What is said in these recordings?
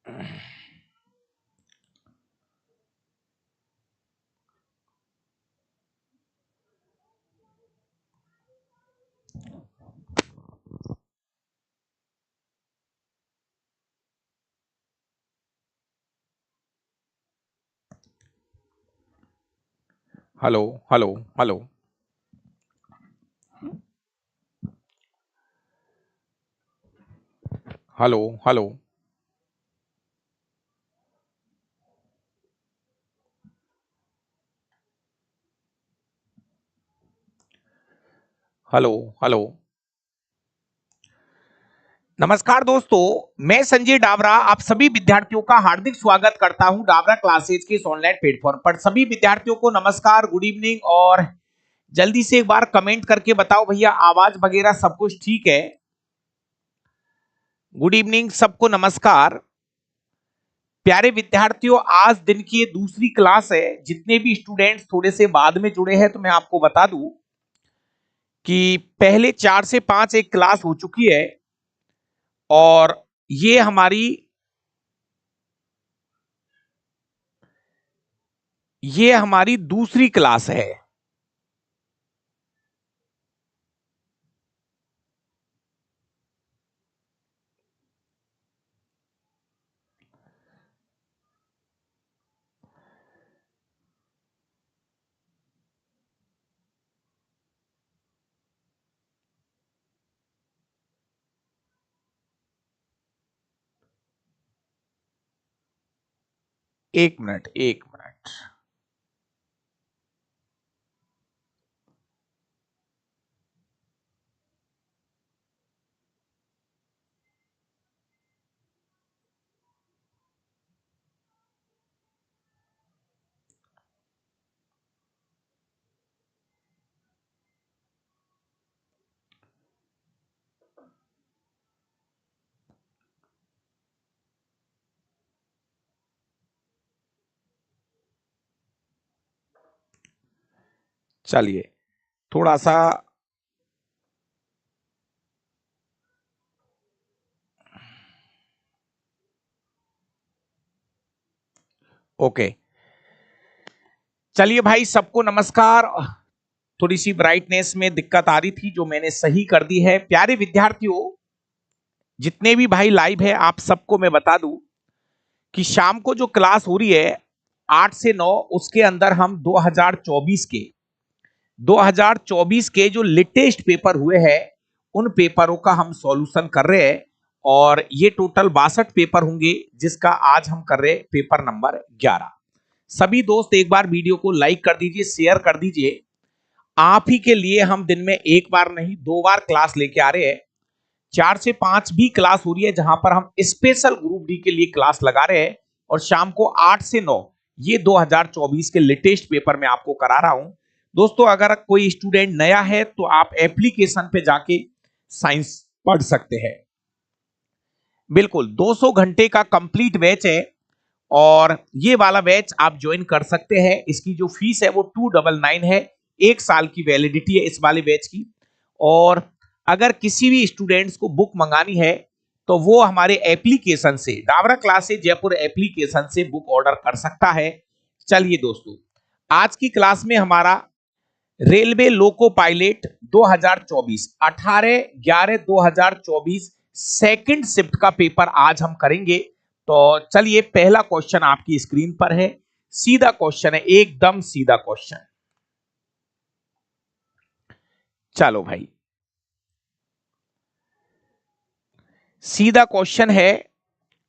Hello hello hello. Hello hello. Hello hello. नमस्कार दोस्तों, मैं संजय डाबरा आप सभी विद्यार्थियों का हार्दिक स्वागत करता हूं डाबरा क्लासेज के इस ऑनलाइन प्लेटफॉर्म पर। सभी विद्यार्थियों को नमस्कार, गुड इवनिंग। और जल्दी से एक बार कमेंट करके बताओ भैया, आवाज वगैरह सब कुछ ठीक है? गुड इवनिंग सबको, नमस्कार। प्यारे विद्यार्थियों, आज दिन की ये दूसरी क्लास है। जितने भी स्टूडेंट्स थोड़े से बाद में जुड़े हैं तो मैं आपको बता दूं कि पहले 4 से 5 एक क्लास हो चुकी है और ये हमारी दूसरी क्लास है। एक मिनट एक मिनट। चलिए थोड़ा सा ओके। चलिए भाई, सबको नमस्कार। थोड़ी सी ब्राइटनेस में दिक्कत आ रही थी जो मैंने सही कर दी है। प्यारे विद्यार्थियों, जितने भी भाई लाइव है आप सबको मैं बता दूं कि शाम को जो क्लास हो रही है 8 से 9, उसके अंदर हम 2024 के जो लेटेस्ट पेपर हुए हैं उन पेपरों का हम सॉल्यूशन कर रहे हैं। और ये टोटल 62 पेपर होंगे जिसका आज हम कर रहे हैं पेपर नंबर 11। सभी दोस्त एक बार वीडियो को लाइक कर दीजिए, शेयर कर दीजिए। आप ही के लिए हम दिन में एक बार नहीं 2 बार क्लास लेके आ रहे हैं। 4 से 5 भी क्लास हो रही है जहां पर हम स्पेशल ग्रुप डी के लिए क्लास लगा रहे हैं। और शाम को 8 से 9 ये 2024 के लेटेस्ट पेपर में आपको करा रहा हूं। दोस्तों, अगर कोई स्टूडेंट नया है तो आप एप्लीकेशन पे जाके साइंस पढ़ सकते हैं। बिल्कुल 200 घंटे का कंप्लीट बैच है और ये वाला बैच आप ज्वाइन कर सकते हैं। इसकी जो फीस है वो 299 है। 1 साल की वैलिडिटी है इस वाले बैच की। और अगर किसी भी स्टूडेंट्स को बुक मंगानी है तो वो हमारे एप्लीकेशन से, डाबरा क्लासेस जयपुर एप्लीकेशन से बुक ऑर्डर कर सकता है। चलिए दोस्तों, आज की क्लास में हमारा railway loco pilot 2024 18/11/2024 second shift का पेपर आज हम करेंगे। तो चलिए, पहला क्वेश्चन आपकी स्क्रीन पर है। सीधा क्वेश्चन है, एकदम सीधा क्वेश्चन। चलो भाई, सीधा क्वेश्चन है,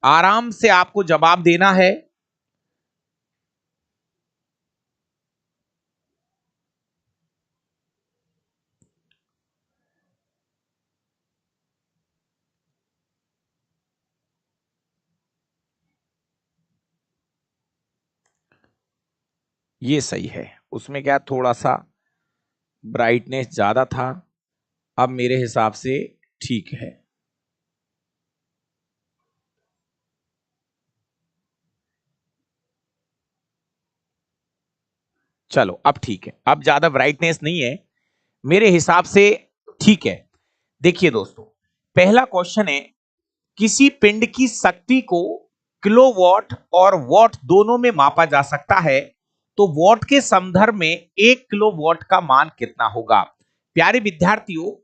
आराम से आपको जवाब देना है। ये सही है। उसमें क्या थोड़ा सा ब्राइटनेस ज्यादा था, अब मेरे हिसाब से ठीक है। चलो अब ठीक है, अब ज्यादा ब्राइटनेस नहीं है मेरे हिसाब से, ठीक है। देखिए दोस्तों, पहला क्वेश्चन है, किसी पिंड की शक्ति को किलोवाट और वॉट दोनों में मापा जा सकता है, तो वॉट के संदर्भ में 1 किलोवाट का मान कितना होगा? प्यारे विद्यार्थियों,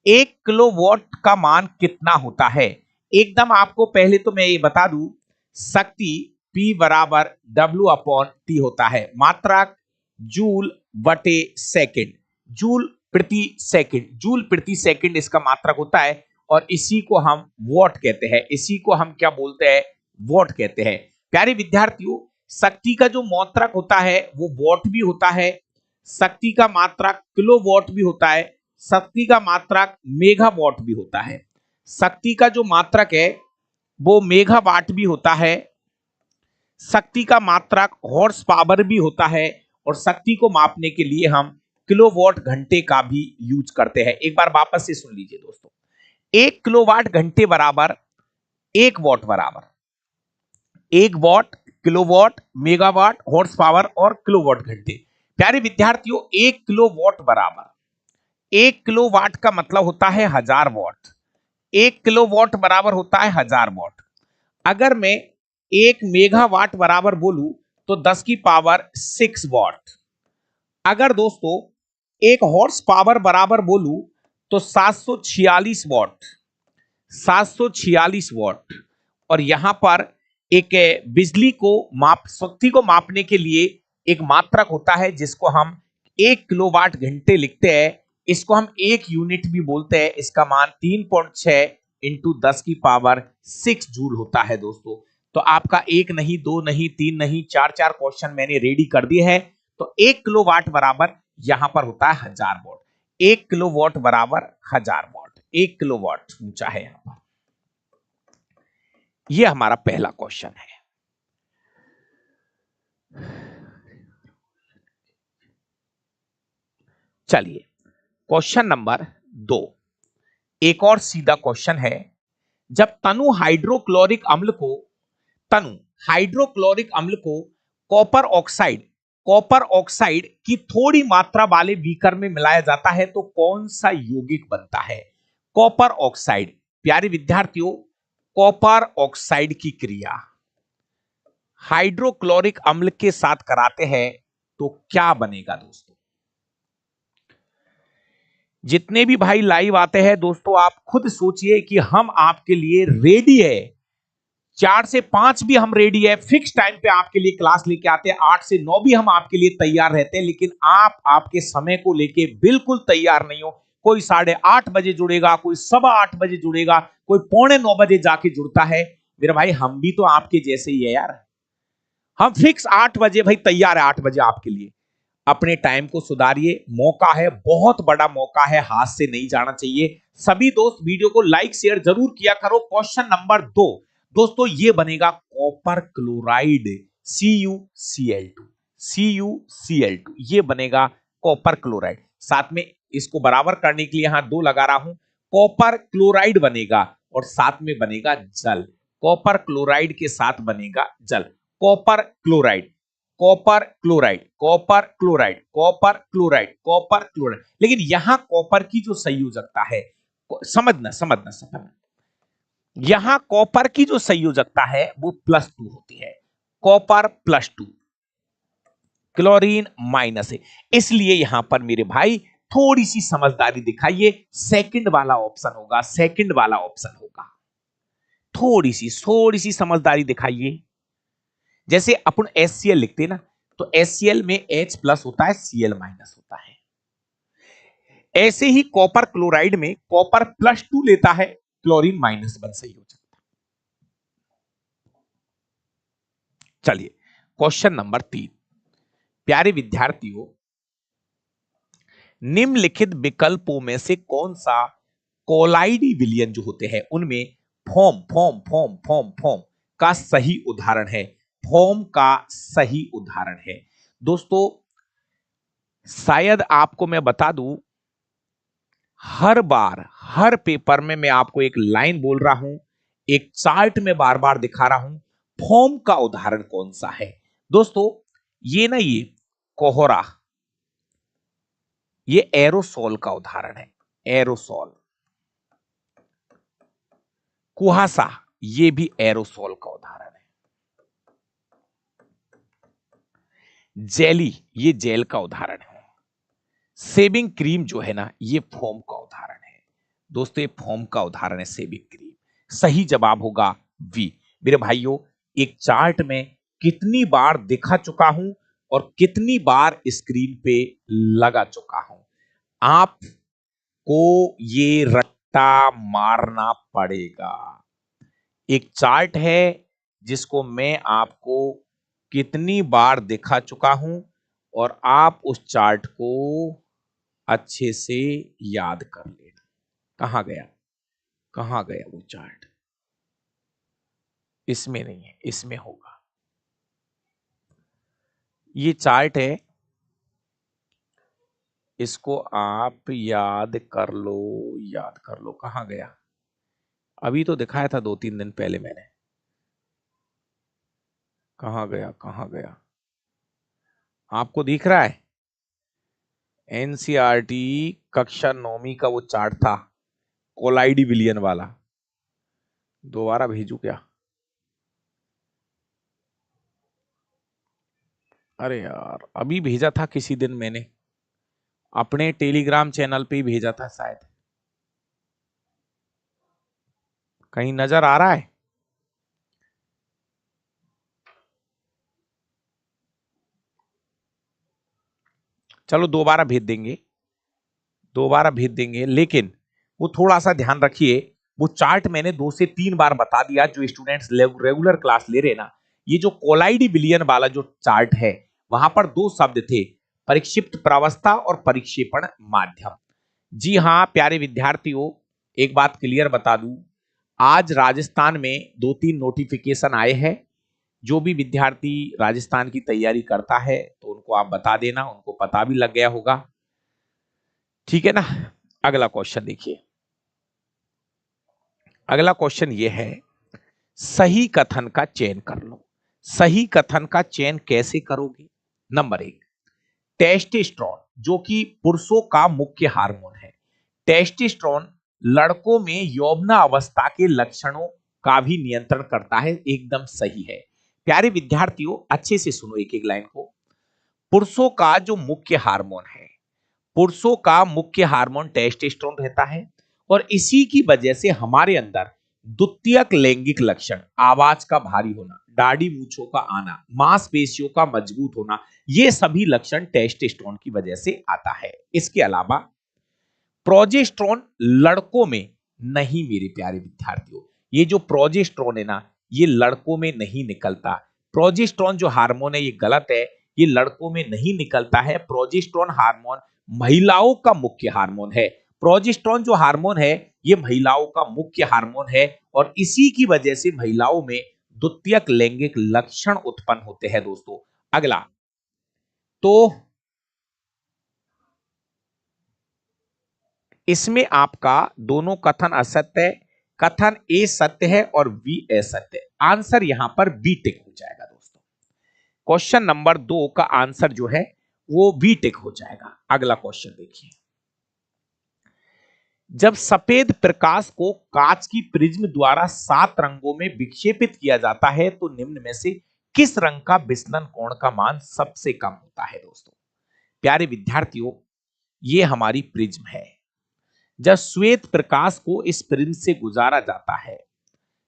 1 किलोवाट का मान कितना होता है? एकदम आपको पहले तो मैं ये बता दूं, शक्ति P बराबर W/T होता है, मात्रक जूल बटे सेकंड, जूल प्रति सेकंड, जूल प्रति सेकंड इसका मात्रक होता है, और इसी को हम वॉट कहते हैं, इसी को हम क्या बोलते हैं? वॉट कहते हैं। प्यारे विद्यार्थियों, शक्ति का जो मात्रक होता है वो वॉट भी होता है, शक्ति का मात्रक किलोवाट भी होता है, शक्ति का मात्रक मेगावाट भी होता है, शक्ति का जो मात्रक है वो मेगावाट भी होता है, शक्ति का मात्रक हॉर्स पावर भी होता है, और शक्ति को मापने के लिए हम किलोवाट घंटे का भी यूज करते हैं। एक बार वापस से सुन लीजिए दोस्तों, 1 किलोवाट घंटे बराबर 1 वॉट बराबर 1 what, kilowatt, megawatt, horse power और किलोवाट घंटे। प्यारे विद्यार्थियों, 1 किलोवाट बराबर 1 किलोवाट का मतलब होता है 1000 वॉट, 1 किलोवाट बराबर होता है 1000 वॉट। अगर मैं 1 मेगावाट बराबर बोलूं तो 10 की पावर 6 वॉट। अगर दोस्तों 1 हॉर्स पावर बराबर बोलूं तो 746 वॉट, 746 वॉट। और यहां पर एक बिजली को शक्ति को मापने के लिए एक मात्रक होता है जिसको हम 1 किलोवाट घंटे लिखते हैं, इसको हम 1 यूनिट भी बोलते हैं। इसका मान 3.6 इंटू 10 की पावर 6 जूल होता है दोस्तों। तो आपका 1 नहीं, 2 नहीं, 3 नहीं, 4 क्वेश्चन मैंने रेडी कर दिए हैं। तो 1 किलोवाट बराबर यहां पर होता है 1000 वॉट, 1 किलोवाट बराबर 1000 वॉट, 1 किलोवाट ऊंचा है यहां पर। यह हमारा पहला क्वेश्चन है। चलिए क्वेश्चन नंबर 2, एक और सीधा क्वेश्चन है। जब तनु हाइड्रोक्लोरिक अम्ल को कॉपर ऑक्साइड की थोड़ी मात्रा वाले बीकर में मिलाया जाता है तो कौन सा यौगिक बनता है? Copper oxide. प्यारे विद्यार्थियों, कॉपर ऑक्साइड की क्रिया हाइड्रोक्लोरिक अम्ल के साथ कराते हैं तो क्या बनेगा दोस्तों? जितने भी भाई लाइव आते हैं दोस्तों, आप खुद सोचिए कि हम आपके लिए रेडी है। 4 से 5 भी हम रेडी है, फिक्स टाइम पे आपके लिए क्लास लेके आते हैं। 8 से 9 भी हम आपके लिए तैयार रहते हैं, लेकिन आप आपके समय को लेके बिल्कुल तैयार नहीं हो। कोई 8:30 बजे जुड़ेगा, कोई 8:15 बजे जुड़ेगा, कोई 8:45 बजे जाके जुड़ता है। मेरा भाई, हम भी तो आपके जैसे ही है यार। हम फिक्स 8 बजे भाई तैयार है, 8 बजे आपके लिए। अपने टाइम को सुधारिए, मौका है, बहुत बड़ा मौका है, हाथ से नहीं जाना चाहिए। सभी दोस्त वीडियो को लाइक शेयर जरूर किया करो। क्वेश्चन नंबर 2 दोस्तों, ये बनेगा कॉपर क्लोराइड, CuCl2, CuCl2 ये बनेगा कॉपर क्लोराइड। साथ में इसको बराबर करने के लिए यहां 2 लगा रहा हूं, कॉपर क्लोराइड बनेगा और साथ में बनेगा जल। कॉपर क्लोराइड के साथ बनेगा जल, copper chloride, copper chloride, copper chloride, copper chloride, copper chloride. लेकिन यहां कॉपर की जो संयोजकता है, समझना, यहां कॉपर की जो संयोजकता है वो +2 होती है, कॉपर +2, क्लोरीन -है। इसलिए यहां पर मेरे भाई थोड़ी सी समझदारी दिखाइए, सेकंड वाला ऑप्शन होगा, सेकंड वाला ऑप्शन होगा। थोड़ी सी समझदारी दिखाइए। जैसे अपन HCl लिखते हैं ना, तो HCl में H+ होता है, Cl- होता है। ऐसे ही कॉपर क्लोराइड में कॉपर +2 लेता है, क्लोरीन -1 संयोजक। चलिए क्वेश्चन नंबर 3, प्यारे विद्यार्थियों, निम्नलिखित विकल्पों में से कौन सा कोलाइडी विलयन जो होते हैं उनमें फॉर्म का सही उदाहरण है? फॉर्म का सही उदाहरण है दोस्तों। शायद आपको मैं बता दूं, हर बार हर पेपर में मैं आपको एक लाइन बोल रहा हूं, एक चार्ट में बार बार दिखा रहा हूं, फॉर्म का उदाहरण कौन सा है दोस्तों? ये ना, ये कोहरा, ये एरोसोल का उदाहरण है, एरोसोल। कुहासा, ये भी एरोसोल का उदाहरण है। जेली ये जेल का उदाहरण है। शेविंग क्रीम जो है ना ये फोम का उदाहरण है। दोस्तों ये फोम का उदाहरण है शेविंग क्रीम। सही जवाब होगा वी। मेरे भाइयों एक चार्ट में कितनी बार दिखा चुका हूं और कितनी बार स्क्रीन पे लगा चुका हूं, आपको ये रट्टा मारना पड़ेगा। एक चार्ट है जिसको मैं आपको कितनी बार दिखा चुका हूं और आप उस चार्ट को अच्छे से याद कर लेना। कहां गया, कहां गया वो चार्ट? इसमें नहीं है, इसमें होगा। ये चार्ट है, इसको आप याद कर लो, याद कर लो। कहां गया? अभी तो दिखाया था 2-3 दिन पहले मैंने। कहां गया, कहां गया? आपको दिख रहा है? एनसीईआरटी कक्षा 9वीं का वो चार्ट था, कोलाइडी विलियन वाला। दोबारा भेजू क्या? अरे यार अभी भेजा था किसी दिन मैंने, अपने टेलीग्राम चैनल पे ही भेजा था शायद। कहीं नजर आ रहा है? चलो दोबारा भेज देंगे, दोबारा भेज देंगे। लेकिन वो थोड़ा सा ध्यान रखिए, वो चार्ट मैंने 2 से 3 बार बता दिया। जो स्टूडेंट्स रेगुलर क्लास ले रहे ना, ये जो कोलाइडी विलियन वाला जो चार्ट है, वहां पर 2 शब्द थे, परिक्षिप्त प्रावस्था और परिक्षेपण माध्यम। जी हाँ प्यारे विद्यार्थियों, एक बात क्लियर बता दूं, आज राजस्थान में 2-3 नोटिफिकेशन आए हैं। जो भी विद्यार्थी राजस्थान की तैयारी करता है तो उनको आप बता देना, उनको पता भी लग गया होगा। ठीक है ना? अगला क्वेश्चन देखिए। अगला क्वेश्चन ये है, सही कथन का चयन कर लो। सही कथन का चयन कैसे करोगे? नंबर 1, टेस्टोस्टेरोन जो कि पुरुषों का मुख्य हार्मोन है। टेस्टोस्टेरोन लड़कों में यौवना अवस्था के लक्षणों का भी नियंत्रण करता है। एकदम सही है। प्यारे विद्यार्थियों अच्छे से सुनो एक एक लाइन को। पुरुषों का जो मुख्य हार्मोन है, पुरुषों का मुख्य हार्मोन टेस्टोस्टेरोन रहता है और इसी की वजह से हमारे अंदर द्वितीयक लैंगिक लक्षण, आवाज का भारी होना, दाढ़ी मूंछों का आना, मांसपेशियों का मजबूत होना, ये सभी लक्षण टेस्टोस्टेरोन की वजह से आता है। इसके अलावा प्रोजेस्टेरोन लड़कों में नहीं मेरे प्यारे विद्यार्थियों, ये जो प्रोजेस्टेरोन है ना ये लड़कों में नहीं निकलता। प्रोजेस्टेरोन जो हार्मोन है ये गलत है, ये लड़कों में नहीं निकलता है। प्रोजेस्टेरोन हार्मोन महिलाओं का मुख्य हार्मोन है। प्रोजेस्टेरोन जो हार्मोन है ये महिलाओं का मुख्य हार्मोन है और इसी की वजह से महिलाओं में द्वितीयक लैंगिक लक्षण उत्पन्न होते हैं। दोस्तों अगला, तो इसमें आपका दोनों कथन असत्य है, कथन ए सत्य है और बी असत्य है। आंसर यहां पर बी टिक हो जाएगा। दोस्तों क्वेश्चन नंबर 2 का आंसर जो है वो बी टिक हो जाएगा। अगला क्वेश्चन देखिए, जब सफेद प्रकाश को कांच की प्रिज्म द्वारा 7 रंगों में विक्षेपित किया जाता है तो निम्न में से किस रंग का विचलन कोण का मान सबसे कम होता है? दोस्तों प्यारे विद्यार्थियों ये हमारी प्रिज्म है। जब श्वेत प्रकाश को इस प्रिज्म से गुजारा जाता है,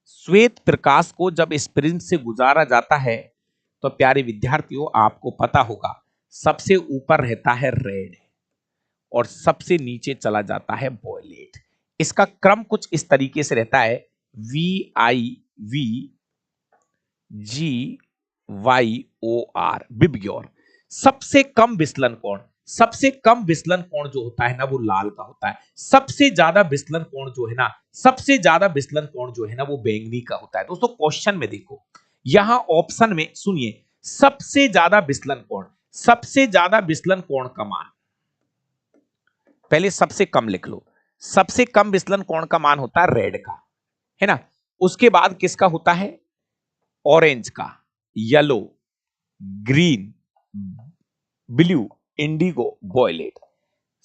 श्वेत प्रकाश को जब इस प्रिज्म से गुजारा जाता है तो प्यारे विद्यार्थियों आपको पता होगा सबसे ऊपर रहता है रेड और सबसे नीचे चला जाता है वॉयलेट। इसका क्रम कुछ इस तरीके से रहता है, VIV GYOR, विबग्योर। सबसे कम विचलन कोण, सबसे कम विचलन कोण जो होता है ना वो लाल का होता है। सबसे ज्यादा विचलन कोण जो है ना, सबसे ज्यादा विचलन कोण जो है ना वो बैंगनी का होता है। दोस्तों क्वेश्चन में देखो, यहां ऑप्शन में सुनिए, सबसे ज्यादा विचलन कोण, सबसे ज्यादा विचलन कोण का मान, पहले सबसे कम लिख लो। सबसे कम विचलन कोण का मान होता है रेड का, है ना। उसके बाद किसका होता है? ऑरेंज का, yellow, green, blue, indigo, violet.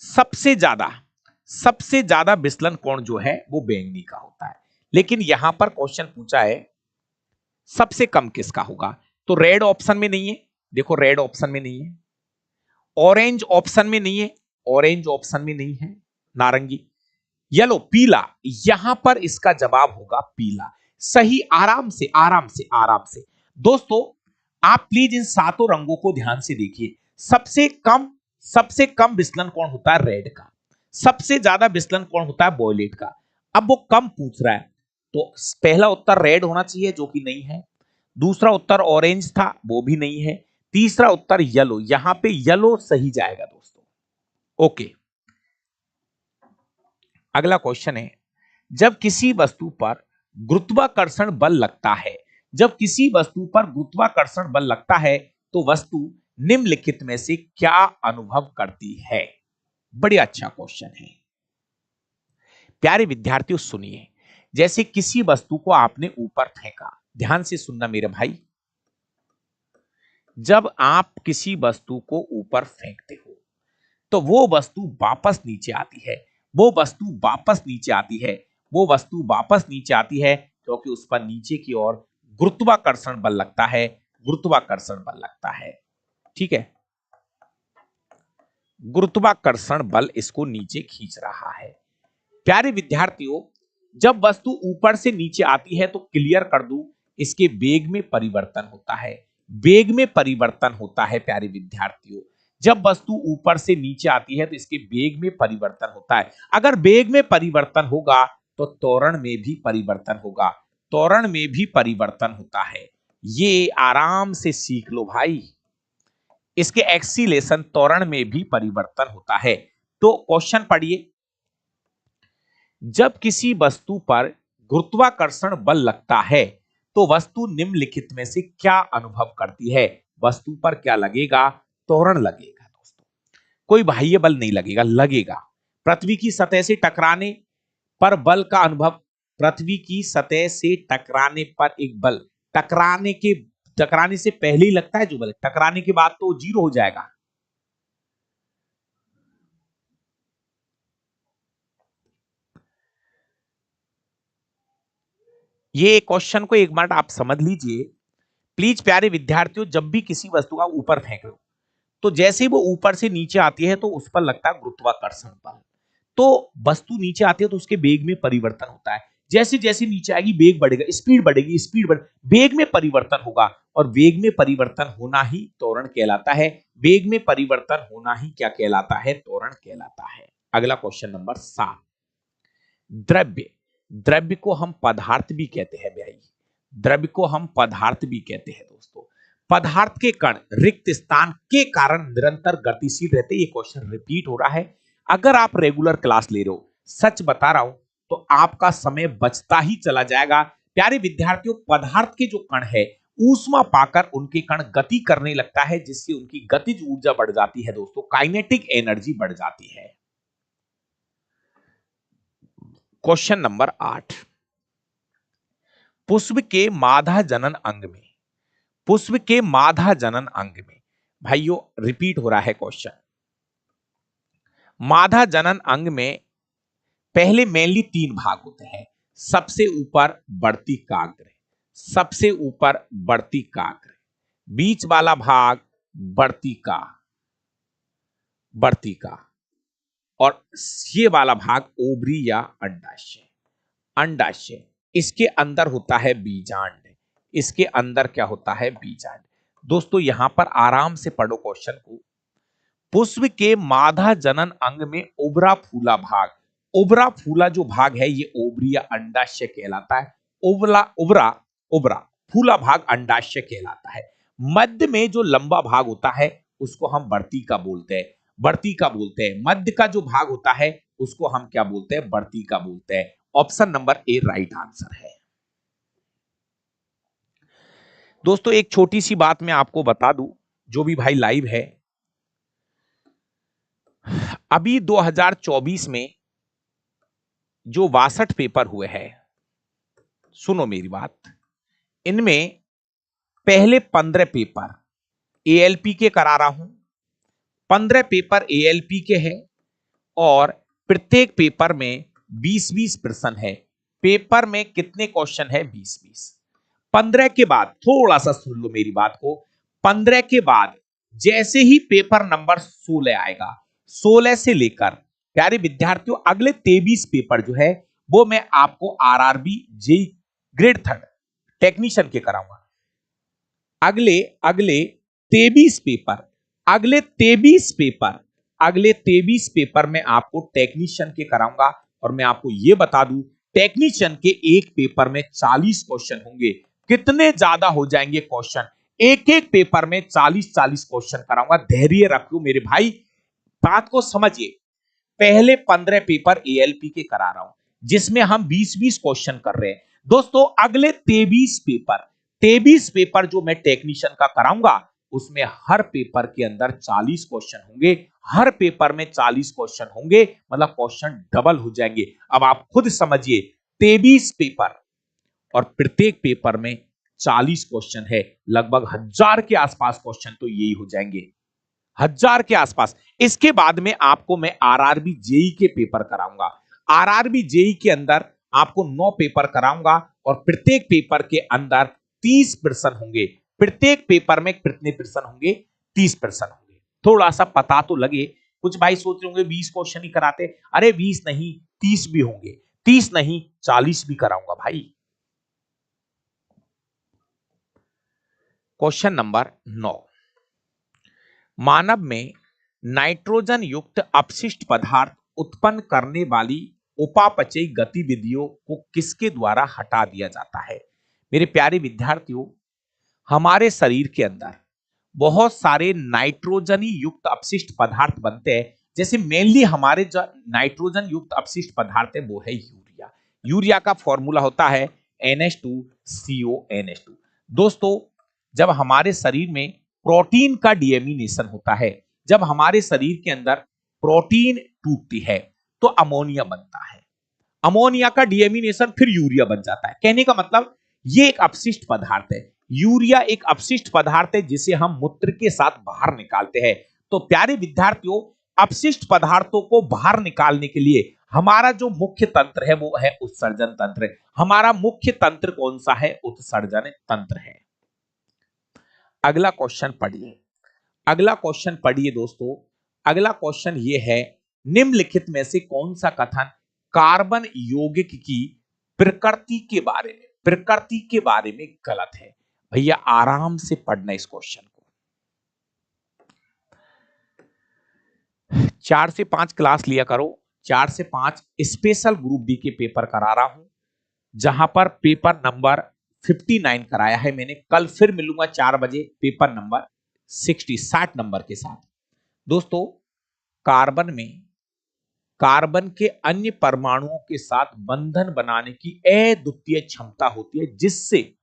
सबसे ज्यादा विचलन कोण जो है वो बैंगनी का होता है। लेकिन यहां पर क्वेश्चन पूछा है सबसे कम किसका होगा, तो रेड ऑप्शन में नहीं है, देखो रेड ऑप्शन में नहीं है, ऑरेंज ऑप्शन में नहीं है, ऑरेंज ऑप्शन में नहीं है, नारंगी, येलो, पीला, यहां पर इसका जवाब होगा पीला। सही, आराम से आराम से आराम से। दोस्तों आप प्लीज इन सातों रंगों को ध्यान से देखिए। सबसे कम विचलन कौन होता है? रेड का। सबसे ज्यादा विचलन कौन होता है? वॉयलेट का। अब वो कम पूछ रहा है, तो पहला उत्तर रेड होना चाहिए, जो कि नहीं है। दूसरा उत्तर ऑरेंज था, वो भी नहीं है। तीसरा उत्तर येलो, यहां पे येलो सही जाएगा दोस्तों। ओके, अगला क्वेश्चन है, जब किसी वस्तु पर गुरुत्वाकर्षण बल लगता है, जब किसी वस्तु पर गुरुत्वाकर्षण बल लगता है तो वस्तु निम्नलिखित में से क्या अनुभव करती है? बड़ी अच्छा क्वेश्चन है। प्यारे विद्यार्थियों सुनिए, जैसे किसी वस्तु को आपने ऊपर फेंका, ध्यान से सुनना मेरे भाई, जब आप किसी वस्तु को ऊपर फेंकते हो तो वो वस्तु वापस नीचे आती है, वो वस्तु वापस नीचे आती है, वो वस्तु वापस नीचे आती है क्योंकि उस पर नीचे की ओर गुरुत्वाकर्षण बल लगता है, गुरुत्वाकर्षण बल लगता है। ठीक है, गुरुत्वाकर्षण बल इसको नीचे खींच रहा है। प्यारे विद्यार्थियों, जब वस्तु ऊपर से नीचे आती है तो क्लियर कर दूं, इसके वेग में परिवर्तन होता है, वेग में परिवर्तन होता है। प्यारे विद्यार्थियों, जब वस्तु ऊपर से नीचे आती है तो इसके वेग में परिवर्तन होता है। अगर वेग में परिवर्तन होगा तो त्वरण में भी परिवर्तन होगा, त्वरण में भी परिवर्तन होता है। ये आराम से सीख लो भाई, इसके एक्सीलेशन त्वरण में भी परिवर्तन होता है। तो क्वेश्चन पढ़िए, जब किसी वस्तु पर गुरुत्वाकर्षण बल लगता है तो वस्तु निम्नलिखित में से क्या अनुभव करती है? वस्तु पर क्या लगेगा? त्वरण लगेगा दोस्तों, कोई बाह्य बल नहीं लगेगा, लगेगा। पृथ्वी की सतह से टकराने पर बल का अनुभव, पृथ्वी की सतह से टकराने पर एक बल, टकराने से पहले ही लगता है जो बल, टकराने के बाद तो जीरो हो जाएगा। ये क्वेश्चन को एक बार आप समझ लीजिए प्लीज प्यारे विद्यार्थियों, जब भी किसी वस्तु का ऊपर फेंक रहे हो तो जैसे ही वो ऊपर से नीचे आती है तो उस पर लगता है गुरुत्वाकर्षण बल, तो वस्तु नीचे आती है तो उसके वेग में परिवर्तन होता है। जैसे जैसे नीचे आएगी वेग बढ़ेगा, स्पीड बढ़ेगी, वेग में परिवर्तन होगा, और वेग में परिवर्तन होना ही त्वरण कहलाता है। वेग में परिवर्तन होना ही क्या कहलाता है? त्वरण कहलाता है। अगला क्वेश्चन नंबर 7, द्रव्य, द्रव्य को हम पदार्थ भी कहते हैं भाई, द्रव्य को हम पदार्थ भी कहते हैं दोस्तों। पदार्थ के कण रिक्त स्थान के कारण निरंतर गतिशील रहते, ये क्वेश्चन रिपीट हो रहा है। अगर आप रेगुलर क्लास ले रहे हो, सच बता रहा हूं, तो आपका समय बचता ही चला जाएगा। प्यारे विद्यार्थियों, पदार्थ के जो कण है ऊष्मा पाकर उनके कण गति करने लगता है, जिससे उनकी गतिज ऊर्जा बढ़ जाती है दोस्तों, काइनेटिक एनर्जी बढ़ जाती है। क्वेश्चन नंबर 8, पुष्प के मादा जनन अंग में, पुष्प के मादा जनन अंग में, भाइयों रिपीट हो रहा है क्वेश्चन, मादा जनन अंग में पहले मेनली 3 भाग होते हैं। सबसे ऊपर बढ़ती काग्र, सबसे ऊपर बढ़ती काग्र, बीच वाला भाग बढ़ती का, बढ़ती का, और ये वाला भाग ओवरी या अंडाशय, अंडाशय। इसके अंदर होता है बीजांड, इसके अंदर क्या होता है? बीजांड। दोस्तों यहां पर आराम से पढ़ो क्वेश्चन को, पुष्प के मादा जनन अंग में उभरा फूला भाग, उभरा फूला जो भाग है ये ओवरी या अंडाशय कहलाता है। उभरा उभरा उभरा फूला भाग अंडाशय कहलाता है। मध्य में जो लंबा भाग होता है उसको हम वर्तिका बोलते हैं, वर्तिका बोलते हैं। मध्य का जो भाग होता है उसको हम क्या बोलते हैं? वर्तिका बोलते हैं। Option number A right answer है। दोस्तों एक छोटी सी बात मैं आपको बता दूं, जो भी भाई लाइव है, अभी 2024 में जो 62 पेपर हुए हैं, सुनो मेरी बात, इनमें पहले 15 पेपर एएलपी के करा रहा हूं, 15 पेपर एएलपी के हैं, और प्रत्येक पेपर में 20-20 प्रश्न है। पेपर में कितने क्वेश्चन है? 20-20। 15 के बाद थोड़ा सा सुन लो मेरी बात को, 15 के बाद जैसे ही पेपर नंबर 16 आएगा, 16 से लेकर प्यारे विद्यार्थियों अगले 23 पेपर जो है वो मैं आपको आरआरबी जेई ग्रेड 3 टेक्नीशियन के कराऊंगा। अगले अगले 23 पेपर अगले 23 पेपर अगले 23 पेपर में आपको टेक्नीशियन के कराऊंगा। और मैं आपको यह बता दूं, टेक्नीशियन के एक पेपर में 40 क्वेश्चन होंगे। कितने ज्यादा हो जाएंगे क्वेश्चन, एक एक पेपर में 40-40 क्वेश्चन कराऊंगा। धैर्य रखो मेरे भाई, बात को समझिए। पहले 15 पेपर एएलपी के करा रहा हूं जिसमें हम 20-20 क्वेश्चन कर रहे हैं दोस्तों। अगले 23 पेपर जो मैं टेक्नीशियन का कराऊंगा उसमें हर पेपर के अंदर 40 क्वेश्चन होंगे। हर पेपर में 40 क्वेश्चन होंगे, मतलब क्वेश्चन डबल हो जाएंगे। अब आप खुद समझिए, 23 पेपर और प्रत्येक पेपर में 40 क्वेश्चन है, लगभग 1000 के आसपास क्वेश्चन तो यही हो जाएंगे, 1000 के आसपास। इसके बाद में आपको मैं आरआरबी जेई के पेपर कराऊंगा। आरआरबी जेई के अंदर आपको 9 पेपर कराऊंगा और प्रत्येक पेपर के अंदर 30 प्रश्न होंगे। प्रत्येक पेपर में कितने प्रश्न होंगे, 30 प्रश्न होंगे। थोड़ा सा पता तो लगे, कुछ भाई सोच रहे होंगे 20 क्वेश्चन ही कराते, अरे 20 नहीं 30 भी होंगे, 30 नहीं 40 भी कराऊंगा भाई। क्वेश्चन नंबर 9, मानव में नाइट्रोजन युक्त अपशिष्ट पदार्थ उत्पन्न करने वाली उपापचयी गतिविधियों को किसके द्वारा हटा दिया जाता है। मेरे प्यारे विद्यार्थियों, हमारे शरीर के अंदर बहुत सारे नाइट्रोजनी युक्त अपशिष्ट पदार्थ बनते हैं। जैसे मेनली हमारे जो नाइट्रोजन युक्त अपशिष्ट पदार्थ है वो है यूरिया। यूरिया का फॉर्मूला होता है NH2CO NH2। दोस्तों, जब हमारे शरीर में प्रोटीन का डीएमिनेशन होता है, जब हमारे शरीर के अंदर प्रोटीन टूटती है तो अमोनिया बनता है। अमोनिया का डीएमिनेशन फिर यूरिया बन जाता है। कहने का मतलब ये एक अपशिष्ट पदार्थ है। यूरिया एक अपशिष्ट पदार्थ है जिसे हम मूत्र के साथ बाहर निकालते हैं। तो प्यारे विद्यार्थियों, अपशिष्ट पदार्थों को बाहर निकालने के लिए हमारा जो मुख्य तंत्र है वो है उत्सर्जन तंत्र। हमारा मुख्य तंत्र कौन सा है, उत्सर्जन तंत्र है। अगला क्वेश्चन पढ़िए, अगला क्वेश्चन पढ़िए दोस्तों। अगला क्वेश्चन ये है, निम्नलिखित में से कौन सा कथन कार्बन यौगिक की प्रकृति के बारे में गलत है। भैया आराम से पढ़ना इस क्वेश्चन को। 4 से 5 क्लास लिया करो। 4 से 5 स्पेशल ग्रुप डी के पेपर करा रहा हूं, जहां पर पेपर नंबर 59 कराया है मैंने। कल फिर मिलूंगा 4 बजे पेपर नंबर 60 नंबर के साथ। दोस्तों, कार्बन के अन्य परमाणुओं के साथ बंधन बनाने की अद्वितीय क्षमता होती है, जिससे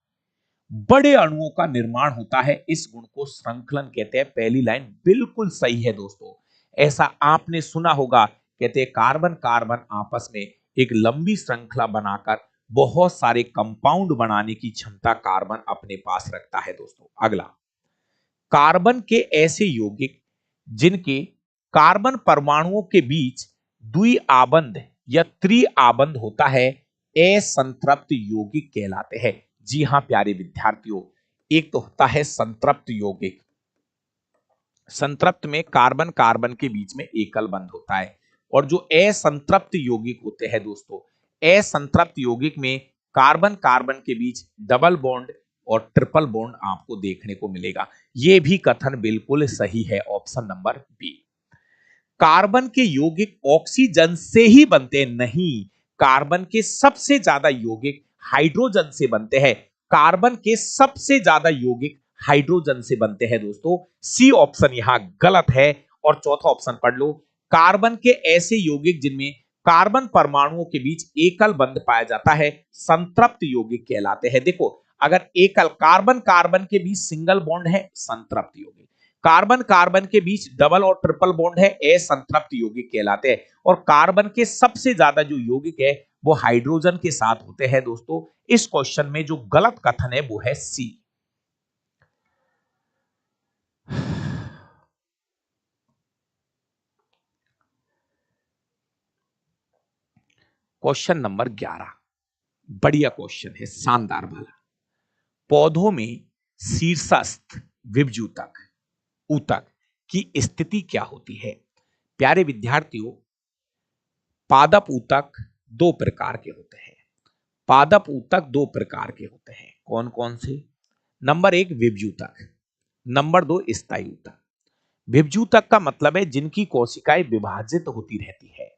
बड़े अणुओं का निर्माण होता है। इस गुण को श्रृंखलन कहते हैं। पहली लाइन बिल्कुल सही है दोस्तों। ऐसा आपने सुना होगा, कहते हैं कार्बन कार्बन आपस में एक लंबी श्रृंखला बनाकर बहुत सारे कंपाउंड बनाने की क्षमता कार्बन अपने पास रखता है दोस्तों। अगला, कार्बन के ऐसे यौगिक जिनके कार्बन परमाणुओं के बीच द्विआबंध या त्रिआबंध होता है, असंतृप्त यौगिक कहलाते हैं। जी हां प्यारे विद्यार्थियों, एक तो होता है संतृप्त यौगिक। संतृप्त में कार्बन कार्बन के बीच में एकल बंध होता है। और जो असंतृप्त यौगिक होते हैं दोस्तों, असंतृप्त यौगिक में कार्बन कार्बन के बीच डबल बॉन्ड और ट्रिपल बॉन्ड आपको देखने को मिलेगा। यह भी कथन बिल्कुल सही है, ऑप्शन नंबर बी। कार्बन के यौगिक ऑक्सीजन से ही बनते नहीं, कार्बन के सबसे ज्यादा यौगिक हाइड्रोजन से बनते हैं। कार्बन के सबसे ज्यादा यौगिक हाइड्रोजन से बनते हैं दोस्तों। सी ऑप्शन यहां गलत है। और चौथा ऑप्शन पढ़ लो, कार्बन के ऐसे यौगिक जिनमें कार्बन परमाणुओं के बीच एकल बंध पाया जाता है, संतृप्त यौगिक कहलाते हैं। देखो, अगर एकल कार्बन कार्बन के बीच सिंगल बॉन्ड है, संतृप्त यौगिक। कार्बन कार्बन के बीच डबल और ट्रिपल बॉन्ड है, असंतृप्त यौगिक कहलाते हैं। और कार्बन के सबसे ज्यादा जो यौगिक है वो हाइड्रोजन के साथ होते हैं दोस्तों। इस क्वेश्चन में जो गलत कथन है वो है सी। क्वेश्चन नंबर 11, बढ़िया क्वेश्चन है, शानदार वाला। पौधों में शीर्षस्थ विभज्यूतक ऊतक की स्थिति क्या होती है? प्यारे विद्यार्थियों, पादप ऊतक दो प्रकार के होते हैं। पादप ऊतक दो प्रकार के होते हैं। कौन कौन से? नंबर एक विभज्यूतक, नंबर दो स्थायी ऊतक। विभज्यूतक का मतलब है जिनकी कोशिकाएं विभाजित होती रहती है।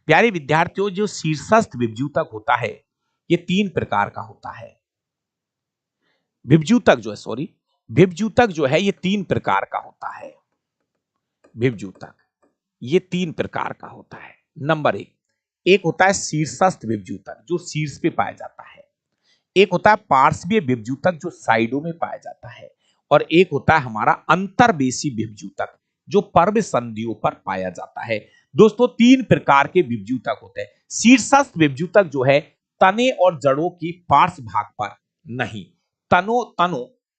प्यारे विद्यार्थियों, जो शीर्षस्थ विभज्यूतक होता है ये तीन प्रकार का होता है। विभज्यूतक जो है ये तीन प्रकार का होता है। विभज्यूतक ये तीन प्रकार का होता है। नंबर एक होता है शीर्षस्थ विभज्यूतक जो शीर्ष पे पाया जाता है। एक होता है पार्श्वीय विभज्यूतक जो साइडों में पाया जाता है। और एक होता है हमारा अंतर्वेशी विभज्यूतक जो पर्व संधियों पर पाया जाता है। दोस्तों, तीन प्रकार के विभज्यूतक होते हैं। शीर्षस्थ विभज्यूतक जो है तने और जड़ों की पार्श्व भाग पर नहीं,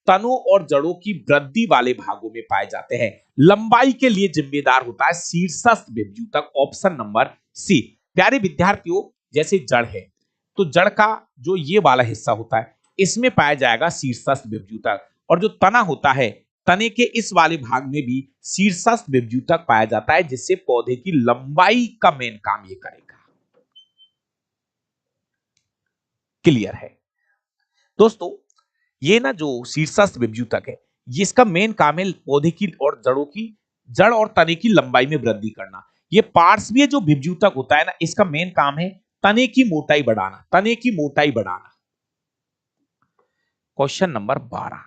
तनों और जड़ों की वृद्धि वाले भागों में पाए जाते हैं। लंबाई के लिए जिम्मेदार होता है शीर्षस्थ विभज्यूतक, ऑप्शन नंबर सी। प्यारे विद्यार्थियों, जैसे जड़ है तो जड़ का जो ये वाला हिस्सा होता है इसमें पाया जाएगा शीर्षस्थ विभज्यूतक, और जो तना होता है तने के इस वाले भाग में भी शीर्षस्थ विभज्यूतक पाया जाता है, जिससे पौधे की लंबाई का मेन काम ये करेगा। क्लियर है दोस्तों? ये ना जो शीर्षस्थ विभज्यूतक है ये इसका मेन काम है पौधे की और जड़ और तने की लंबाई में वृद्धि करना। ये पार्श्वीय जो विभज्यूतक होता है ना इसका मेन काम है तने की मोटाई बढ़ाना। क्वेश्चन नंबर 12,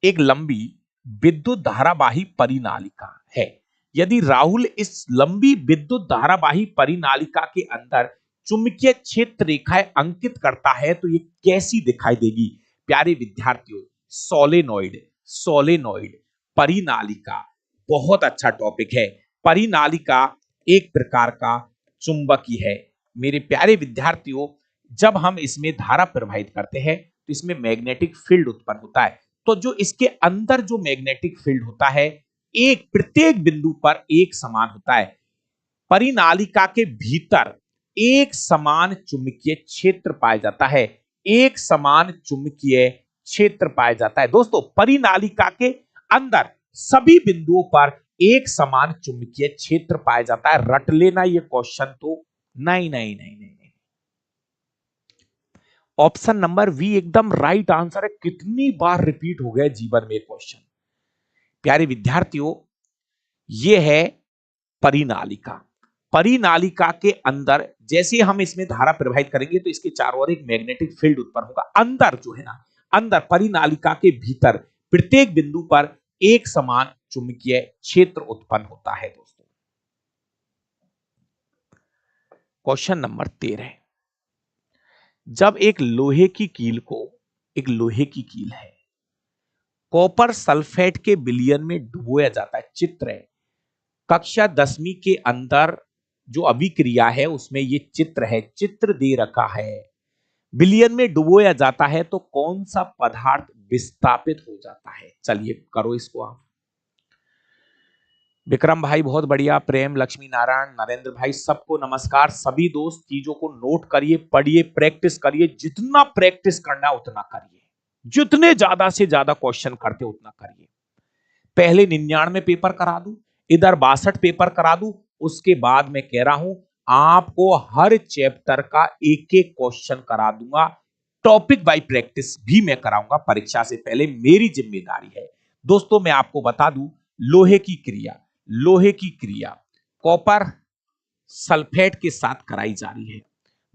एक लंबी विद्युत धारावाही परिनालिका है। यदि राहुल इस लंबी विद्युत धारावाही परिनालिका के अंदर चुंबकीय क्षेत्र रेखाएं अंकित करता है तो ये कैसी दिखाई देगी? प्यारे विद्यार्थियों, सोलेनोइड परिनालिका बहुत अच्छा टॉपिक है। परिनालिका एक प्रकार का चुंबकी है। मेरे प्यारे विद्यार्थियों, जब हम इसमें धारा प्रवाहित करते हैं तो इसमें मैग्नेटिक फील्ड उत्पन्न होता है। तो जो इसके अंदर जो मैग्नेटिक फील्ड होता है एक प्रत्येक बिंदु पर एक समान होता है। परिनालिका के भीतर एक समान चुंबकीय क्षेत्र पाया जाता है। एक समान चुंबकीय क्षेत्र पाया जाता है। दोस्तों, परिनालिका के अंदर सभी बिंदुओं पर एक समान चुंबकीय क्षेत्र पाया जाता है। रट लेना ये क्वेश्चन तो नहीं। ऑप्शन नंबर वी एकदम राइट आंसर है। कितनी बार रिपीट हो गया जीवन में क्वेश्चन। प्यारे विद्यार्थियों, यह है परिनालिका। परिनालिका के अंदर जैसे हम इसमें धारा प्रवाहित करेंगे तो इसके चारों ओर एक मैग्नेटिक फील्ड उत्पन्न होगा। अंदर जो है ना, अंदर परिनालिका के भीतर प्रत्येक बिंदु पर एक समान चुंबकीय क्षेत्र उत्पन्न होता है। दोस्तों, क्वेश्चन नंबर 13, जब एक लोहे की कील है कॉपर सल्फेट के विलयन में डुबोया जाता है। चित्र है कक्षा 10वीं के अंदर जो अभिक्रिया है उसमें ये चित्र है, चित्र दे रखा है। विलयन में डुबोया जाता है तो कौन सा पदार्थ विस्थापित हो जाता है? चलिए करो इसको आप। विक्रम भाई बहुत बढ़िया, प्रेम, लक्ष्मी नारायण, नरेंद्र भाई, सबको नमस्कार। सभी दोस्त चीजों को नोट करिए, पढ़िए, प्रैक्टिस करिए। जितना प्रैक्टिस करना उतना करिए, जितने ज्यादा से ज्यादा क्वेश्चन करते उतना करिए। पहले 99 पेपर करा दूं, इधर 62 पेपर करा दूं, उसके बाद मैं कह रहा हूं आपको हर चैप्टर का एक एक क्वेश्चन करा दूंगा। टॉपिक बाय प्रैक्टिस भी मैं कराऊंगा परीक्षा से पहले, मेरी जिम्मेदारी है। दोस्तों, मैं आपको बता दूं लोहे की क्रिया कॉपर सल्फेट के साथ कराई जा रही है।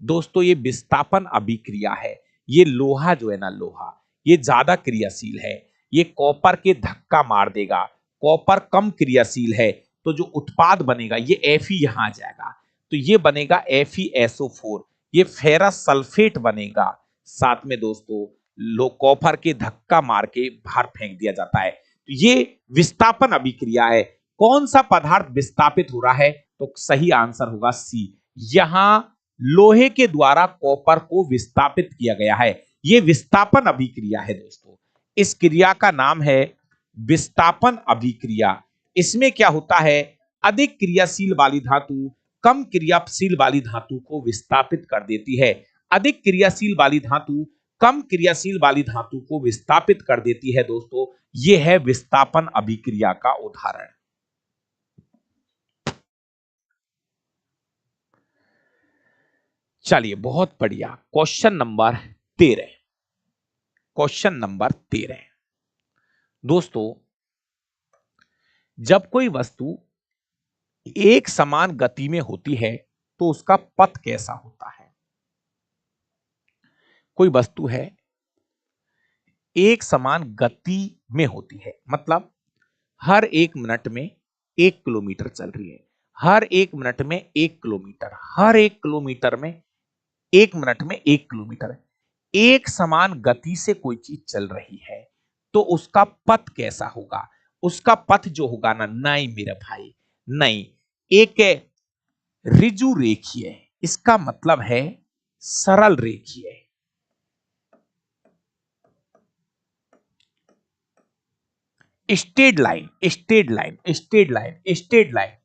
दोस्तों, ये विस्थापन अभिक्रिया है। ये लोहा जो है ना, लोहा ये ज्यादा क्रियाशील है। ये कॉपर के धक्का मार देगा। कॉपर कम क्रियाशील है तो जो उत्पाद बनेगा ये Fe यहां आ जाएगा तो ये बनेगा FeSO4। ये फेरस सल्फेट बनेगा। साथ में दोस्तों कॉपर के धक्का मार के बाहर फेंक दिया जाता है। तो ये विस्थापन अभिक्रिया है। कौन सा पदार्थ विस्थापित हो रहा है? तो सही आंसर होगा सी। यहां लोहे के द्वारा कॉपर को विस्थापित किया गया है। यह विस्थापन अभिक्रिया है। दोस्तों, इस क्रिया का नाम है विस्थापन अभिक्रिया। इसमें क्या होता है, अधिक क्रियाशील वाली धातु कम क्रियाशील वाली धातु को विस्थापित कर देती है। अधिक क्रियाशील वाली धातु कम क्रियाशील वाली धातु को विस्थापित कर देती है दोस्तों। यह है विस्थापन अभिक्रिया का उदाहरण। चलिए बहुत बढ़िया। Question number 13। क्वेश्चन नंबर 13 दोस्तों, जब कोई वस्तु एक समान गति में होती है तो उसका पथ कैसा होता है? कोई वस्तु है एक समान गति में होती है, मतलब हर 1 मिनट में 1 किलोमीटर चल रही है, हर 1 मिनट में 1 किलोमीटर, हर 1 किलोमीटर में 1 मिनट में 1 किलोमीटर, एक समान गति से कोई चीज चल रही है तो उसका पथ कैसा होगा? उसका पथ जो होगा ना, नहीं मेरे भाई नहीं, एक ऋजु रेखीय, इसका मतलब है सरल रेखीय। Straight line, straight line, straight line, straight line,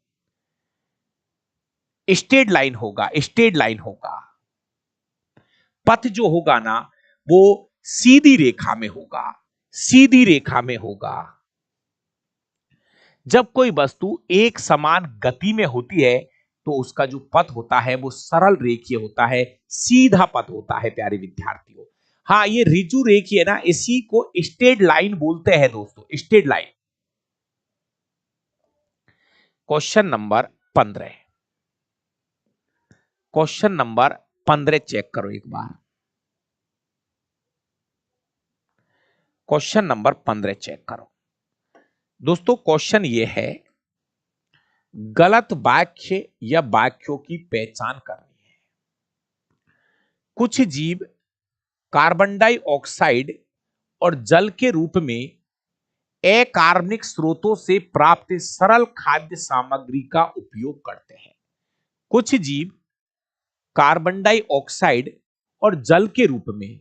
straight line होगा, स्ट्रेट लाइन होगा। पथ जो होगा ना वो सीधी रेखा में होगा, सीधी रेखा में होगा। जब कोई वस्तु एक समान गति में होती है तो उसका जो पथ होता है वो सरल रेखीय होता है, सीधा पथ होता है प्यारे विद्यार्थियों। हाँ, ये ऋजु रेखीय ना, इसी को स्ट्रेट लाइन बोलते हैं दोस्तों, straight line. Question number 15। Question number 15 check करो एक बार। क्वेश्चन नंबर 15 चेक करो दोस्तों। क्वेश्चन ये है, गलत वाक्य या वाक्यों की पहचान करनी है। कुछ जीव कार्बन डाइऑक्साइड और जल के रूप में अकार्बनिक स्रोतों से प्राप्त सरल खाद्य सामग्री का उपयोग करते हैं। कुछ जीव कार्बन डाइऑक्साइड और जल के रूप में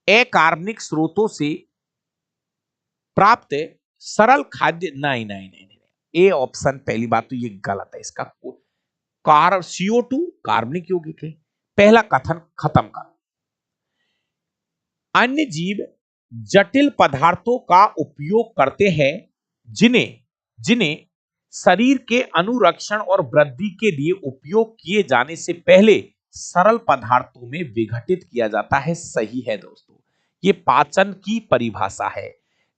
अकार्बनिक स्रोतों से प्राप्त सरल खाद्य, नहीं नहीं नहीं नहीं, ए ऑप्शन पहली बात तो ये गलत है। इसका CO2 कार्बनिक यौगिक है, पहला कथन खत्म करो। अन्य जीव जटिल पदार्थों का उपयोग करते हैं जिन्हें जिन्हें शरीर के अनुरक्षण और वृद्धि के लिए उपयोग किए जाने से पहले सरल पदार्थों में विघटित किया जाता है। सही है दोस्तों, ये पाचन की परिभाषा है।